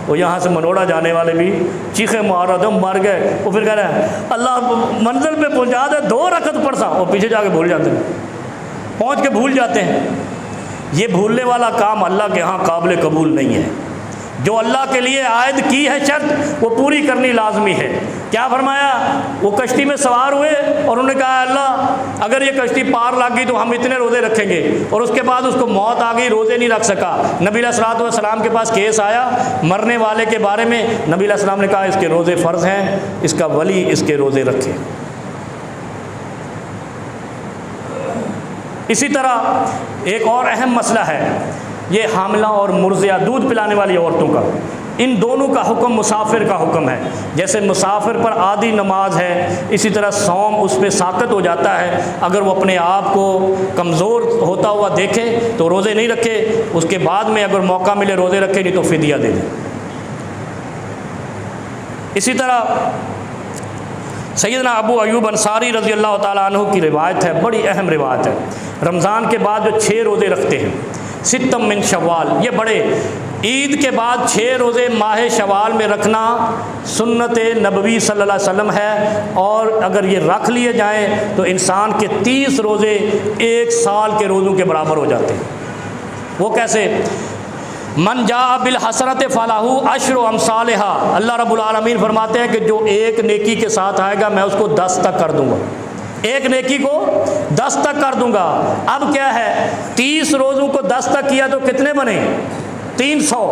वो, यहाँ से मनोड़ा जाने वाले भी चीखे मार रहे थे, मर गए। वो फिर कह रहे हैं अल्लाह मंजिल पे पहुँचा दे, 2 रकत पढ़ सा, और पीछे जाके भूल जाते हैं, पहुँच के भूल जाते हैं। ये भूलने वाला काम अल्लाह के यहाँ काबिल कबूल नहीं है। जो अल्लाह के लिए आयद की है शर्त वो पूरी करनी लाजमी है। क्या फरमाया? वो कश्ती में सवार हुए और उन्होंने कहा अल्लाह अगर ये कश्ती पार लग गई तो हम इतने रोज़े रखेंगे, और उसके बाद उसको मौत आ गई, रोज़े नहीं रख सका। नबी अलैहिस्सलातु वस्सलाम के पास केस आया मरने वाले के बारे में, नबी अलैहिस्सलाम ने कहा इसके रोज़े फ़र्ज़ हैं, इसका वली इसके रोज़े रखे। इसी तरह एक और अहम मसला है ये हामिला और मुर्ज़िया, दूध पिलाने वाली औरतों का। इन दोनों का हुक्म मुसाफिर का हुक्म है। जैसे मुसाफिर पर आधी नमाज है, इसी तरह सौम उस पर साक़त हो जाता है। अगर वो अपने आप को कमज़ोर होता हुआ देखे तो रोज़े नहीं रखे, उसके बाद में अगर मौका मिले रोज़े रखे, नहीं तो फ़िदिया दे दे। इसी तरह सैयदना अबू अयूब अंसारी रज़ी अल्लाह ताला अन्हु की रिवायत है, बड़ी अहम रिवायत है। रमज़ान के बाद जो 6 रोज़े रखते हैं, सित्तम मिन शव्वाल, ये बड़े, ईद के बाद 6 रोज़े माह शवाल में रखना सुन्नत नबवी सल्लल्लाहु अलैहि वसल्लम है। और अगर ये रख लिए जाएं तो इंसान के 30 रोज़े 1 साल के रोज़ों के बराबर हो जाते हैं। वो कैसे? मन जा बिल हसरत फ़लाहू अशर अमसालिहा, अल्लाह रब्बुल आलमीन फरमाते हैं कि जो एक नेकी के साथ आएगा मैं उसको 10 तक कर दूँगा, एक नेकी को 10 तक कर दूँगा। अब क्या है, 30 रोज़ों को 10 तक किया तो कितने बने? 300।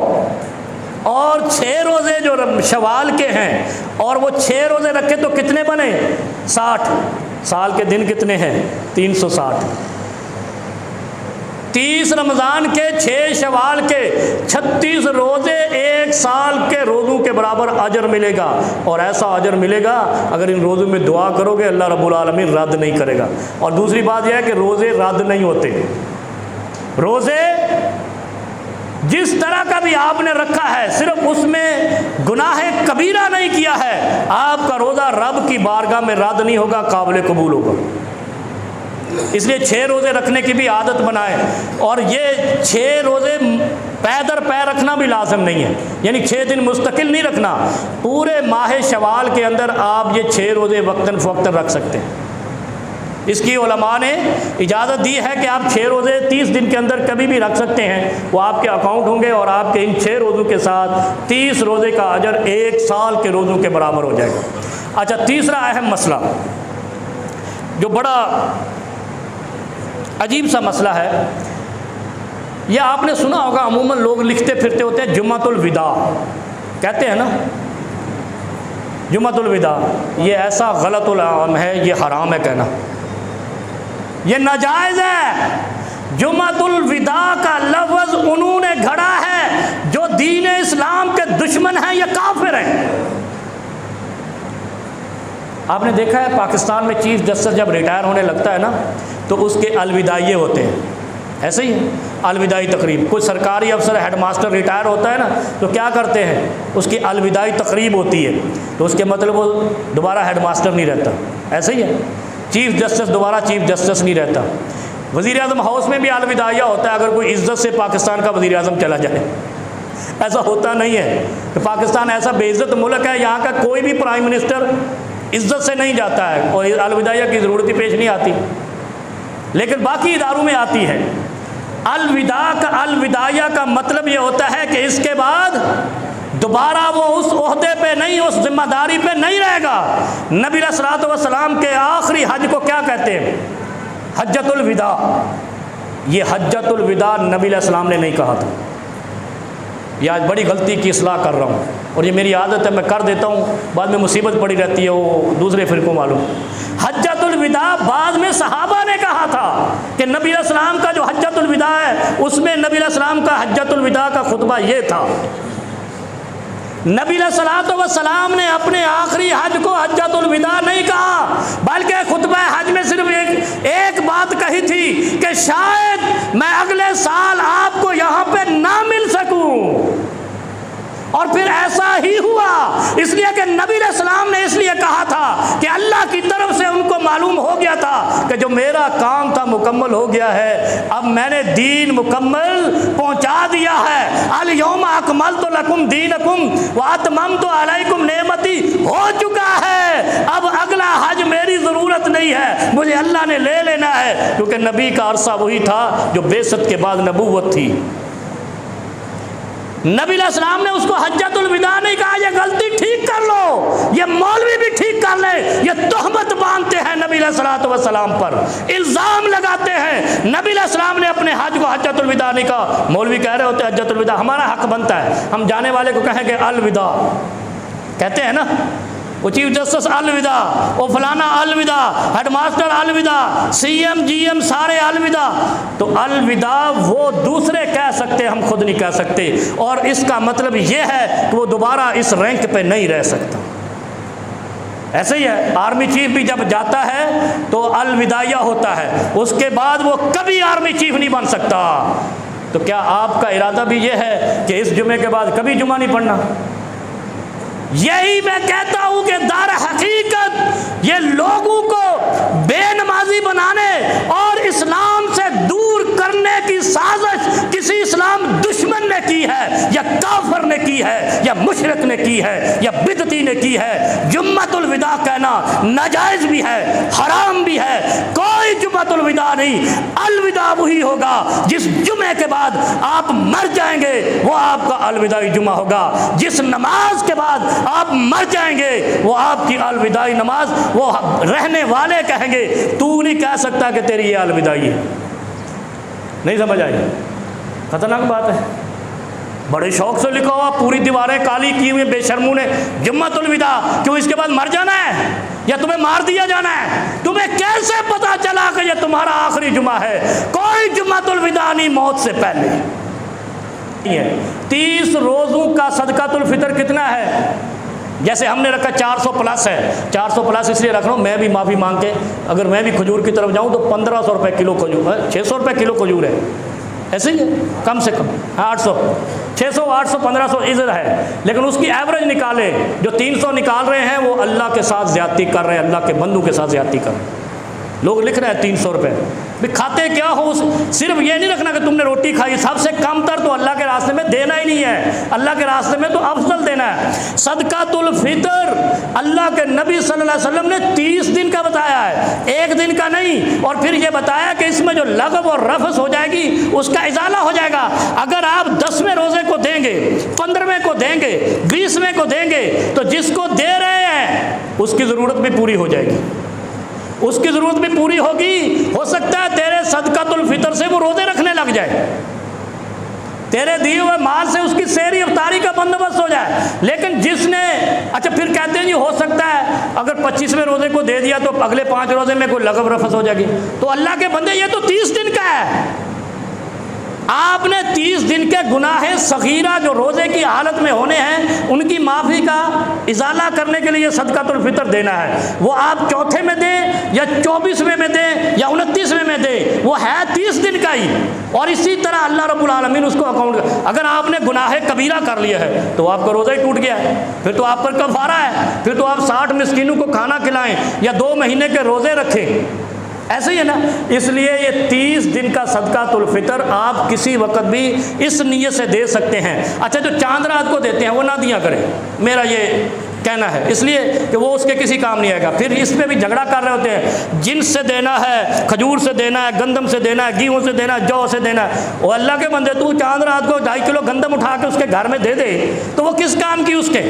और 6 रोज़े जो शवाल के हैं और वो 6 रोज़े रखे तो कितने बने? 60। साल के दिन कितने हैं? 360। 30 रमज़ान के, 6 शवाल के, 36 रोज़े 1 साल के रोज़ों के बराबर अजर मिलेगा। और ऐसा अजर मिलेगा अगर इन रोज़ों में दुआ करोगे अल्लाह रब्बुल आलमीन रद्द नहीं करेगा। और दूसरी बात यह है कि रोज़े रद्द नहीं होते। रोज़े जिस तरह का भी आपने रखा है, सिर्फ उसमें गुनाह कबीरा नहीं किया है, आपका रोज़ा रब की बारगाह में रद्द नहीं होगा, काबिल कबूल होगा। इसलिए 6 रोज़े रखने की भी आदत बनाए। और ये 6 रोज़े पै दर पै रखना भी लाजम नहीं है, यानी 6 दिन मुस्तकिल नहीं रखना। पूरे माह शवाल के अंदर आप ये 6 रोज़े वक्तन फ़वक्तन रख सकते हैं। इसकी उलमा ने इजाज़त दी है कि आप 6 रोज़े 30 दिन के अंदर कभी भी रख सकते हैं। वो आपके अकाउंट होंगे और आपके इन 6 रोज़ों के साथ 30 रोज़े का अजर 1 साल के रोज़ों के बराबर हो जाएगा। अच्छा, तीसरा अहम मसला जो बड़ा अजीब सा मसला है, यह आपने सुना होगा, अमूमन लोग लिखते फिरते होते हैं जुम्मतुल विदा, कहते हैं ना जुम्मतुल विदा। ये ऐसा गलतुल आम है, ये हराम है कहना, ये नाजायज़ है। जुम्मतुल विदा का लफ्ज़ उन्होंने घड़ा है जो दीन इस्लाम के दुश्मन हैं, ये काफिर हैं। आपने देखा है पाकिस्तान में चीफ जस्टिस जब रिटायर होने लगता है ना तो उसके अलविदाइये होते हैं, ऐसे ही अलविदाई तकरीब। कोई सरकारी अफसर हेडमास्टर रिटायर होता है ना तो क्या करते हैं, उसकी अलविदाई तकरीब होती है, तो उसके मतलब वो दोबारा हेडमास्टर नहीं रहता। ऐसे ही है, चीफ जस्टिस दोबारा चीफ जस्टिस नहीं रहता। वज़ीर आज़म हाउस में भी अलविदाइया होता है अगर कोई इज़्ज़त से पाकिस्तान का वज़ीर आज़म चला जाए। ऐसा होता नहीं है कि पाकिस्तान ऐसा बेइज्जत मुल्क है, यहाँ का कोई भी प्राइम मिनिस्टर इज़्ज़त से नहीं जाता है और अलविदाइया की ज़रूरत ही पेश नहीं आती, लेकिन बाकी इदारों में आती है। अलविदाइया का मतलब ये होता है कि इसके बाद दोबारा वो उस ओहदे पे नहीं, उस जिम्मेदारी पे नहीं रहेगा। नबी अलैहिस्सलातु वस्सलाम के आखिरी हज को क्या कहते हैं? हज्जतुल विदा। ये हज्जतुल विदा नबी अलैहिस्सलाम ने नहीं कहा था। ये आज बड़ी गलती की इस्लाह कर रहा हूँ और ये मेरी आदत है, मैं कर देता हूँ, बाद में मुसीबत पड़ी रहती है, वो दूसरे फ़िरक़ों मालूम। हज्जतुल विदा बाद में सहाबा ने कहा था कि नबी अलैहिस्सलाम का जो हज्जतुल विदा है उसमें नबी अलैहिस्सलाम का हज्जतुल विदा का खुतबा ये था। नबी अलैहिस्सलातु वस्सलाम ने अपने आखिरी हज को हज्जतुल विदा नहीं कहा, बल्कि खुतबा हज में सिर्फ एक बात कही थी कि शायद मैं अगले साल आपको यहाँ पे ना मिल सकूं। और फिर ऐसा ही हुआ, इसलिए कि नबी अलैहिस्सलाम ने इसलिए कहा था कि अल्लाह की तरफ से उनको मालूम हो गया था कि जो मेरा काम था मुकम्मल हो गया है, अब मैंने दीन मुकम्मल पहुंचा दिया है। अल यौमा अकमलतु लकुम दीनकुम व अतममतु अलैकुम नेमती, हो चुका है, अब अगला हज मेरी ज़रूरत नहीं है, मुझे अल्लाह ने ले लेना है, क्योंकि नबी का अरसा वही था जो बेसत के बाद नबूवत थी। नबी अलैहिस्सलाम ने उसको हज्जतुल विदा नहीं कहा, ये गलती ठीक कर लो, ये मौलवी भी ठीक कर ले, ये तोहमत बांधते हैं नबी अलैहिस्सलाम पर, इल्ज़ाम लगाते हैं। नबी अलैहिस्सलाम ने अपने हज को हज्जतुल विदा नहीं कहा। मौलवी कह रहे होते हैं हज्जतुल विदा, हमारा हक बनता है हम जाने वाले को कहेंगे अलविदा, कहते हैं ना, वो चीफ जस्टिस अलविदा, वो फलाना अलविदा, हेडमास्टर अलविदा, सीएम जीएम सारे अलविदा। तो अलविदा वो दूसरे कह सकते, हम खुद नहीं कह सकते, और इसका मतलब ये है कि वो दोबारा इस रैंक पे नहीं रह सकता। ऐसे ही है, आर्मी चीफ भी जब जाता है तो अलविदाया होता है, उसके बाद वो कभी आर्मी चीफ नहीं बन सकता। तो क्या आपका इरादा भी ये है कि इस जुमे के बाद कभी जुमा नहीं पढ़ना? यही मैं कहता हूं कि दार हकीकत ये लोगों को बेनमाजी बनाने और इस्लाम से दूर करने की साजिश किसी इस्लाम दुश्मन ने की है, या काफिर ने की है, या मुशरिक ने की है, या बिदती ने की है। जुम्मतुल विदा कहना नाजायज भी है, हराम भी है, कोई जुम्मतुल विदा नहीं। अलविदा वही होगा जिस जुमे के बाद आप मर जाएंगे, वो आपका अलविदाई जुमा होगा। जिस नमाज के बाद आप मर जाएंगे, वो आपकी अलविदाई नमाज, वो रहने वाले कहेंगे, तू नहीं कह सकता कि तेरी ये अलविदाई है। नहीं समझ आई? खतरनाक बात है। बड़े शौक से लिखा हुआ, पूरी दीवारें काली की हुई बेशर्मों ने, जुम्मतुल विदा, क्यों इसके बाद मर जाना है या तुम्हें मार दिया जाना है? तुम्हें कैसे पता चला कि यह तुम्हारा आखिरी जुमा है? कोई जुम्मतुल विदा नहीं मौत से पहले। 30 रोज़ों का सदकातुल फितर कितना है? जैसे हमने रखा 400 प्लस है, 400 प्लस इसलिए रख रहा हूँ, मैं भी माफ़ी मांग के, अगर मैं भी खजूर की तरफ जाऊँ तो 1500 रुपये किलो खजूर है, 600 रुपये किलो खजूर है, ऐसे ही है, कम से कम 800, 600, 800, 1500 इधर है। लेकिन उसकी एवरेज निकाले, जो 300 निकाल रहे हैं वो अल्लाह के साथ ज़्यादती कर रहे हैं, अल्लाह के बंदू के साथ ज़्यादती कर रहे हैं। लोग लिख रहे हैं 300 रुपये, भी खाते क्या हो? सिर्फ ये नहीं रखना कि तुमने रोटी खाई, सबसे कम तर तो अल्लाह के रास्ते में देना ही नहीं है, अल्लाह के रास्ते में तो अफजल देना है। सदकातुल फितर अल्लाह के नबी सल्लल्लाहु अलैहि वसल्लम ने 30 दिन का बताया है, एक दिन का नहीं। और फिर ये बताया कि इसमें जो लगव और रफस हो जाएगी उसका इजाला हो जाएगा। अगर आप 10वें रोज़े को देंगे, 15वें को देंगे, 20वें को देंगे, तो जिसको दे रहे हैं उसकी ज़रूरत भी पूरी हो जाएगी, उसकी ज़रूरत भी पूरी होगी। हो सकता है तेरे सदकातुल फितर से वो रोज़े रखने लग जाए, तेरे दिए हुए माल से उसकी सहरी इफ्तारी का बंदोबस्त हो जाए। लेकिन जिसने, अच्छा फिर कहते हैं जी हो सकता है अगर 25वें रोज़े को दे दिया तो अगले 5 रोज़े में कोई लगव रफस हो जाएगी। तो अल्लाह के बंदे ये तो 30 दिन का है, आपने 30 दिन के गुनाहे सगीरा जो रोज़े की हालत में होने हैं उनकी माफ़ी का इजाला करने के लिए सदकातुल फितर देना है। वो आप चौथे में दें या 24वें में दें या 29वें में दें, वो है 30 दिन का ही। और इसी तरह अल्लाह रब्बुल आलमीन उसको अकाउंट, अगर आपने गुनाहे कबीरा कर लिया है तो आपका रोज़ा ही टूट गया है, फिर तो आप पर कफ़ारा है, फिर तो आप 60 मिस्कीनों को खाना खिलाएं या 2 महीने के रोज़े रखें, ऐसे ही है ना। इसलिए ये 30 दिन का सदकातुल फितर आप किसी वक्त भी इस नीयत से दे सकते हैं। अच्छा जो चांद रात को देते हैं वो ना दिया करें, मेरा ये कहना है, इसलिए कि वो उसके किसी काम नहीं आएगा। फिर इस पर भी झगड़ा कर रहे होते हैं, जिन्स से देना है, खजूर से देना है, गंदम से देना है, गेहूँ से देना है, जौ से देना है। वो अल्लाह के बंदे, तू चांद रात को 2.5 किलो गंदम उठा के उसके घर में दे दे तो वो किस काम की उसके?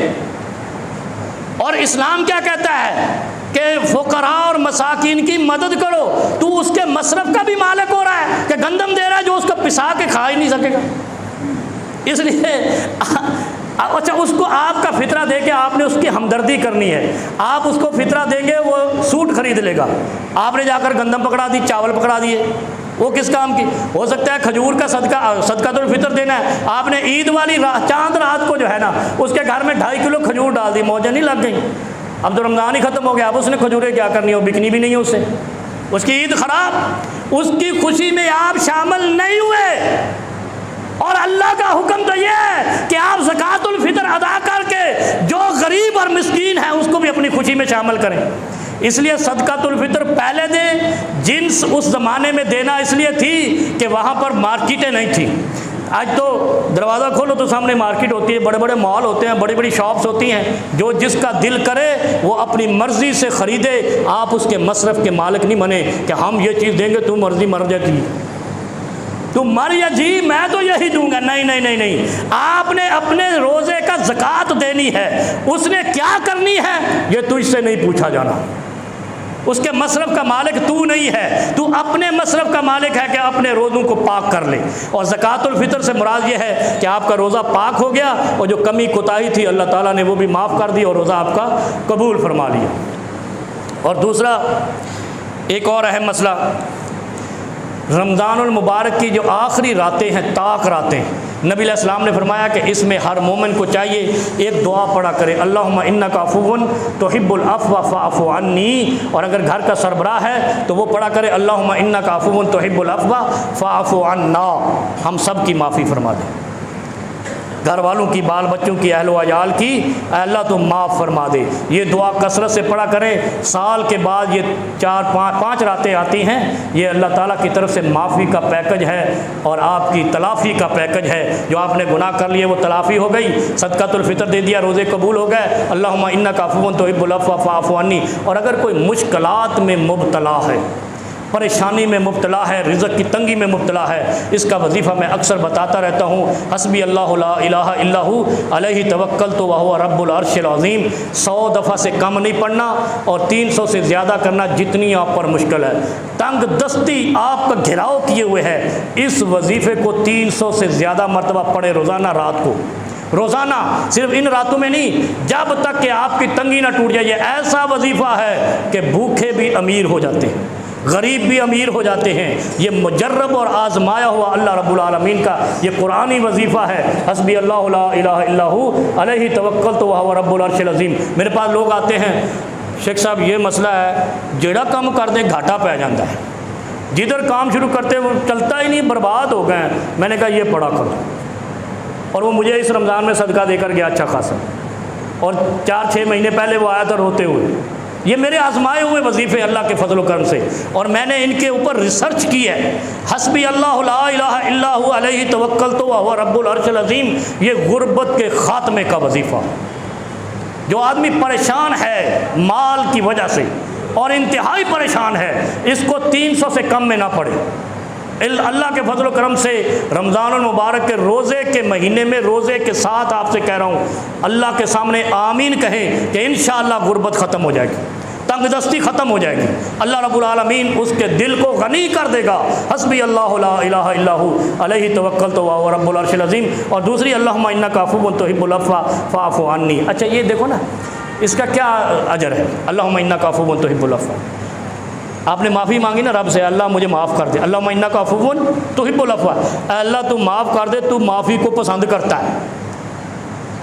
और इस्लाम क्या कहता है कि फ़ुक़रा और मसाकिन की मदद करो। तू उसके मसरफ़ का भी मालिक हो रहा है कि गंदम दे रहा है जो उसको पिसा के खा ही नहीं सकेगा। इसलिए अच्छा उसको आपका फितरा दे के आपने उसकी हमदर्दी करनी है। आप उसको फितरा देंगे वो सूट खरीद लेगा, आपने जाकर गंदम पकड़ा दी, चावल पकड़ा दिए, वो किस काम की? हो सकता है खजूर का सदकातुल फितर देना है, आपने ईद वाली चांद रात को जो है ना उसके घर में 2.5 किलो खजूर डाल दी, मौजें नहीं लग गई। अब तो रमज़ान ही ख़त्म हो गया, अब उसने खजूरें क्या करनी हो, बिकनी भी नहीं है उससे, उसकी ईद ख़राब, उसकी खुशी में आप शामिल नहीं हुए। और अल्लाह का हुक्म तो यह है कि आप ज़कातुल फितर अदा करके जो गरीब और मिस्कीन है उसको भी अपनी खुशी में शामिल करें। इसलिए सदकातुल फितर पहले दें। जिन्स उस ज़माने में देना इसलिए थी कि वहाँ पर मार्केटें नहीं थी। आज तो दरवाज़ा खोलो तो सामने मार्केट होती है, बड़े बड़े मॉल होते हैं, बड़ी बड़ी शॉप्स होती हैं, जो जिसका दिल करे वो अपनी मर्ज़ी से ख़रीदे। आप उसके मसरफ़ के मालिक नहीं बने कि हम ये चीज़ देंगे तुम मर्ज़ी मर जाती। तू मर या जी मैं तो यही दूंगा। नहीं नहीं नहीं नहीं, आपने अपने रोज़े का ज़कात देनी है, उसने क्या करनी है ये तुझसे नहीं पूछा जाना। उसके मसरफ़ का मालिक तू नहीं है, तू अपने मसरफ़ का मालिक है कि अपने रोज़ों को पाक कर ले। और ज़कातुल फ़ितर से मुराद ये है कि आपका रोज़ा पाक हो गया और जो कमी कोताही थी अल्लाह ताला ने वो भी माफ़ कर दी और रोज़ा आपका कबूल फरमा लिया। और दूसरा एक और अहम मसला, रमज़ानुल मुबारक की जो आखिरी रातें हैं, ताक रातें, नबी अलैहिस्सलाम ने फरमाया कि इसमें हर मोमिन को चाहिए एक दुआ पढ़ा करे, अल्लाहुम्मा इन्नका अफ़ुव्वुन तुहिब्बुल अफ़्व फ़अफ़ु अन्नी। और अगर घर का सरबराह है तो वो पढ़ा करे, अल्लाहुम्मा इन्नका अफ़ुव्वुन तुहिब्बुल अफ़्व फ़अफ़ु अन्ना, हम सब की माफ़ी फरमा दे, घर वालों की, बाल बच्चों की, अहल वयाल की, अल्लाह तो माफ़ फरमा दे। ये दुआ कसरत से पढ़ा करें। साल के बाद ये 4-5 रातें आती हैं, ये अल्लाह ताला की तरफ से माफ़ी का पैकेज है और आपकी तलाफ़ी का पैकेज है। जो आपने गुनाह कर लिए वो तलाफ़ी हो गई, सदक़ातुल फ़ितर दे दिया, रोज़े कबूल हो गए, अल्लाहुम्मा इन्नका अफ़ुव्वुन तुहिब्बुल अफ़्व फ़अफ़ु अन्नी। और अगर कोई मुश्किलात में मुब्तला है, परेशानी में मुब्तला है, रिज़्क़ की तंगी में मुब्तला है, इसका वजीफ़ा मैं अक्सर बताता रहता हूँ, हस्बी अल्लाहु ला इलाहा इल्लहु अलैहि तवक्कलतु व हुवा रब्बुल अर्शिल अज़ीम। 100 दफ़ा से कम नहीं पढ़ना और 300 से ज़्यादा करना जितनी आप पर मुश्किल है। तंग दस्ती आपका घिराव किए हुए है, इस वजीफ़े को 300 से ज़्यादा मरतबा पढ़े रोज़ाना, रात को, रोज़ाना, सिर्फ इन रातों में नहीं, जब तक कि आपकी तंगी ना टूट जाए। ये ऐसा वजीफ़ा है कि भूखे भी अमीर हो जाते हैं, गरीब भी अमीर हो जाते हैं। ये मुजर्रब और आजमाया हुआ अल्लाह रब्बुल आलमीन का ये कुरानी वजीफ़ा है, हस्बी अल्लाहु ला इलाहा इल्लहु अलैहि तवक्कलतु व हुवा रब्बुल अर्शिल अज़ीम। मेरे पास लोग आते हैं, शेख साहब ये मसला है, जेड़ा काम कर दे घाटा पै जाता है, जिधर काम शुरू करते वो चलता ही नहीं, बर्बाद हो गए। मैंने कहा ये पढ़ा करो, और वो मुझे इस रमज़ान में सदका देकर गया अच्छा खासा, और 4-6 महीने पहले वो आया था रोते हुए। ये मेरे आजमाए हुए वजीफ़े अल्लाह के फजल करम से, और मैंने इनके ऊपर रिसर्च की है। हस्बी अल्लाहु ला इलाहा इल्लहु अलैहि तवक्कलतु व हुवा रब्बुल अर्शिल अज़ीम, ये गुर्बत के ख़ात्मे का वजीफ़ा। जो आदमी परेशान है माल की वजह से और इंतहाई परेशान है, इसको 300 से कम में ना पढ़े। अल्लाह के फजल करम से रमज़ानुल मुबारक के रोज़े के महीने में, रोज़े के साथ आपसे कह रहा हूँ, अल्लाह के सामने आमीन कहें कि इंशाअल्लाह गुर्बत ख़त्म हो जाएगी, तंगदस्ती ख़त्म हो जाएगी, अल्लाह रब्बुल आलमीन उसके दिल को गनी कर देगा। हस्बी अल्लाहु ला इलाहा इल्लहु अलैहि तवक्कलतु व हुवा रब्बुल अर्शिल अज़ीम। और दूसरी, अल्लाहुम्मा इन्नका अफ़ुव्वुन तुहिब्बुल अफ़्व फ़अफ़ु अन्नी। अच्छा ये देखो ना, इसका क्या अजर है, अल्लाहुम्मा इन्नका अफ़ुव्वुन तुहिब्बुल अफ़्व। आपने माफ़ी मांगी ना रब से, अल्लाह मुझे माफ़ कर दे, अल्लाहुम्मा इन्नका अफ़ुव्वुन तुहिब्बुल अफ़्व, अल्लाह तू माफ़ कर दे, तू माफ़ी को पसंद करता है।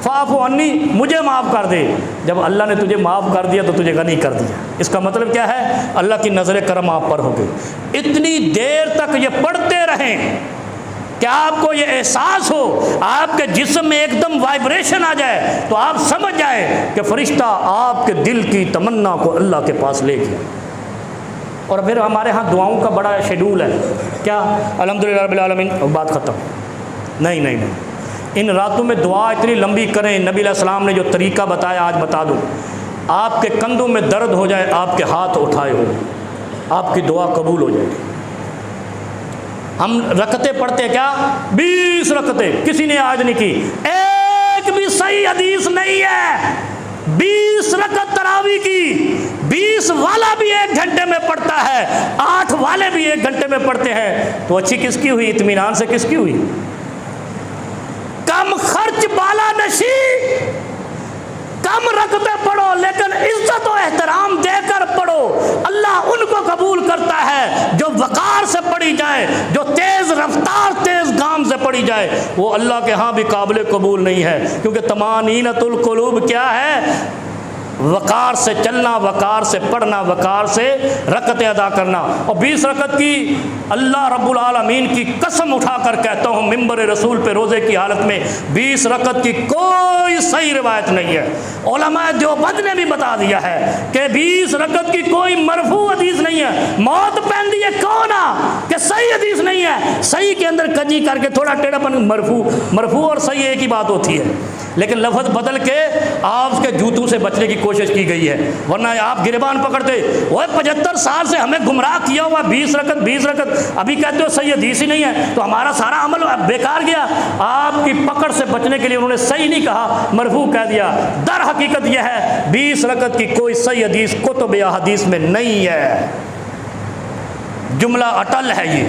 फ़अफ़ु अन्नी, मुझे माफ़ कर दे। जब अल्लाह ने तुझे माफ़ कर दिया तो तुझे गनी कर दिया। इसका मतलब क्या है, अल्लाह की नज़र करम आप पर हो गई। इतनी देर तक ये पढ़ते रहें कि आपको ये एहसास हो, आपके जिस्म में एकदम वाइब्रेशन आ जाए, तो आप समझ जाए कि फ़रिश्ता आपके दिल की तमन्ना को अल्लाह के पास ले गया। और फिर हमारे यहाँ दुआओं का बड़ा शेड्यूल है, क्या अल्हम्दुलिल्लाह रब्बिल आलमीन, बात ख़त्म। नहीं नहीं नहीं, इन रातों में दुआ इतनी लंबी करें, नबी अलैहिस्सलाम ने जो तरीक़ा बताया आज बता दूँ। आपके कंधों में दर्द हो जाए, आपके हाथ उठाए हो, आपकी दुआ कबूल हो जाएगी। हम रकते पढ़ते क्या, 20 रकते, किसी ने आज नहीं की, एक भी सही हदीस नहीं है। 20 रकत तरावी की, 20 वाला भी 1 घंटे में पढ़ता है, 8 वाले भी 1 घंटे में पढ़ते हैं, तो अच्छी किसकी हुई, इत्मीनान से किसकी हुई। कम खर्च बाला नशी, कम रकते पढ़ो लेकिन इज्जत और एहतराम देकर पढ़ो। अल्लाह उनको कबूल करता है जो वक़ार से पढ़ी जाए, जो तेज़ रफ्तार तेज़ गाम से पढ़ी जाए, वो अल्लाह के यहाँ भी काबिल कबूल नहीं है। क्योंकि तमानीनतुल कुलूब क्या है, वक़ार से चलना, वक़ार से पढ़ना, वक़ार से रकतें अदा करना। और 20 रकत की अल्लाह रब्बुल आलमीन की कसम उठाकर कहता हूँ, मिंबर रसूल पे रोज़े की हालत में 20 रकत की कोई सही रिवायत नहीं है। उलमाए देवबंद ने भी बता दिया है कि 20 रकत की कोई मरफू हदीस नहीं है। मौत पैंदी है कौन आ कि सही हदीस नहीं है। सही के अंदर कजी करके थोड़ा टेढ़ापन, मरफू और सही एक ही बात होती है। लेकिन लफ्ज़ बदल के आप उसके जूतों से बचने की कोशिश की गई है, वरना आप गिरबान पकड़ते। वो 75 साल से हमें गुमराह किया हुआ 20 रकत, अभी कहते हो सही हदीस ही नहीं है, तो हमारा सारा अमल बेकार गया। आपकी पकड़ से बचने के लिए उन्होंने सही नहीं कहा, मरफू कह दिया। दर हकीकत यह है 20 रकत की कोई सही हदीस कुतुब हदीस में नहीं है, जुमला अटल है। ये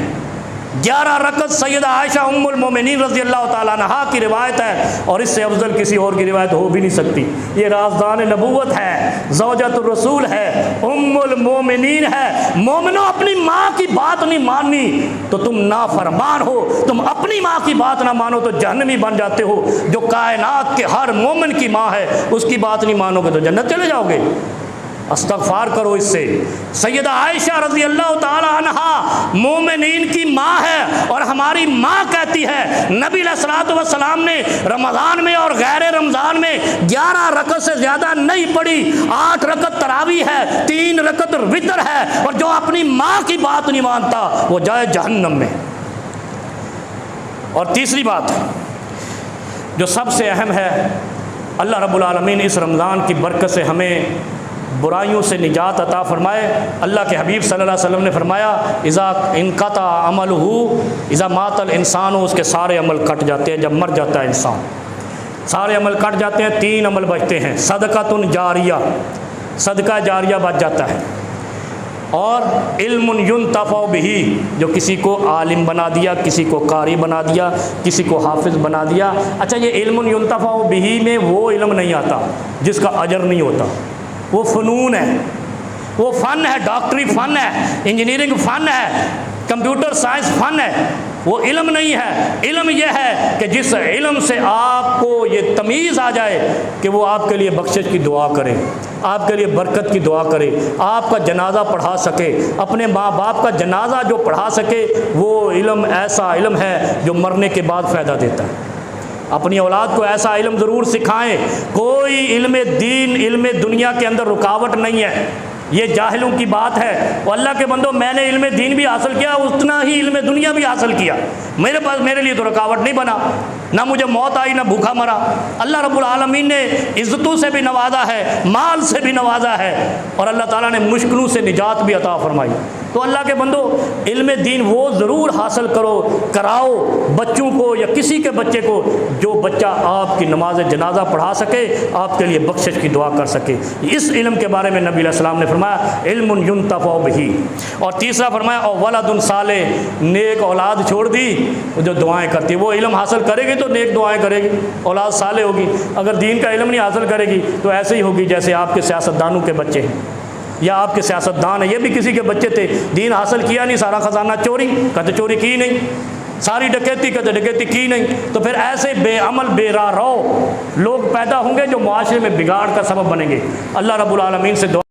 11 रकत सैयदा आयशा उम्मुल मोमिनीन रज़ी अल्लाह ताला अन्हा की रिवायत है, और इससे अफजल किसी और की रिवायत हो भी नहीं सकती। ये राज़दान नबूवत है, ज़ौजतुर रसूल है, उम्मुल मोमिनीन है। मोमिनो, अपनी माँ की बात नहीं माननी तो तुम नाफरमान हो, तुम अपनी माँ की बात ना मानो तो जहन्नमी बन जाते हो। जो कायनात के हर मोमिन की माँ है, उसकी बात नहीं मानोगे तो जन्नत चले जाओगे। अस्तगफार करो इससे। सैयदा आयशा रज़ी अल्लाह ताला अन्हा मोमिनीन की माँ है, और हमारी माँ कहती है नबी अलैहिस्सलातु वस्सलाम ने रमज़ान में और गैर रमज़ान में 11 रकत से ज़्यादा नहीं पढ़ी। 8 रकत तरावी है, 3 रकत वितर है, और जो अपनी माँ की बात नहीं मानता वो जाए जहन्नम में। और तीसरी बात जो सबसे अहम है, अल्लाह रब्बुल आलमीन इस रमज़ान की बरकत से हमें बुराइयों से निजात अता फ़रमाए। अल्लाह के हबीब सल्लल्लाहु अलैहि वसल्लम ने फरमाया, इज़ा इनक़ता अमलहू इज़ा मातल इंसान, उसके सारे अमल कट जाते हैं। जब मर जाता है इंसान, सारे अमल कट जाते हैं। 3 अमल बचते हैं, सदक़तुन जारिया, सदका जारिया बच जाता है, और इल्मुन युन्तफ़अ बिही, जो किसी को आलिम बना दिया, किसी को कारी बना दिया, किसी को हाफिज़ बना दिया। अच्छा, ये इल्मुन युन्तफ़अ बिही में वो इल्म नहीं आता जिसका अजर नहीं होता, वो फ़नून है, वो फ़न है, डॉक्टरी फ़न है, इंजीनियरिंग फ़न है, कंप्यूटर साइंस फ़न है, वो इल्म नहीं है। इल्म यह है कि जिस इल्म से आपको ये तमीज़ आ जाए कि वो आपके लिए बख्शिश की दुआ करे, आपके लिए बरकत की दुआ करे, आपका जनाजा पढ़ा सके, अपने माँ बाप का जनाजा जो पढ़ा सके, वो इल्म ऐसा इल्म है जो मरने के बाद फ़ायदा देता है। अपनी औलाद को ऐसा इल्म ज़रूर सिखाएं। कोई इल्म दीन इल्म दुनिया के अंदर रुकावट नहीं है, ये जाहिलों की बात है। और अल्लाह के बंदो, मैंने इल्म दीन भी हासिल किया, उतना ही इल्म दुनिया भी हासिल किया। मेरे लिए तो रुकावट नहीं बना, ना मुझे मौत आई, ना भूखा मरा। अल्लाह रब्बुल आलमीन ने इज़्ज़तों से भी नवाजा है, माल से भी नवाजा है, और अल्लाह ताला ने मुश्किलों से निजात भी अता फरमाई। तो अल्लाह के बंदो, इल्म दीन वो ज़रूर हासिल कराओ बच्चों को, या किसी के बच्चे को, जो बच्चा आपकी नमाज जनाजा पढ़ा सके, आपके लिए बख्शिश की दुआ कर सके। इस इल्म के बारे में नबी अलैहिस्सलाम ने फरमाया, इल्मुन युन्तफ़अ बिही। और तीसरा फरमाया, और वलदुन सालेह, नेक औलाद छोड़ दी जो दुआएं करती है। वो इल्म हासिल करेगी तो नेक दुआएं करेगी, औलाद साले होगी। अगर दीन का इल्म नहीं हासिल करेगी तो ऐसे ही होगी जैसे आपके सियासतदानों के बच्चे हैं, या आपके सियासतदान है, ये भी किसी के बच्चे थे, दीन हासिल किया नहीं, सारा ख़जाना चोरी, कहते चोरी की नहीं, सारी डकैती, कहते डकैती की नहीं। तो फिर ऐसे बेअमल बेराह लोग पैदा होंगे जो मुआशरे में बिगाड़ का सबब बनेंगे। अल्लाह रब्बुल आलमीन से दुआ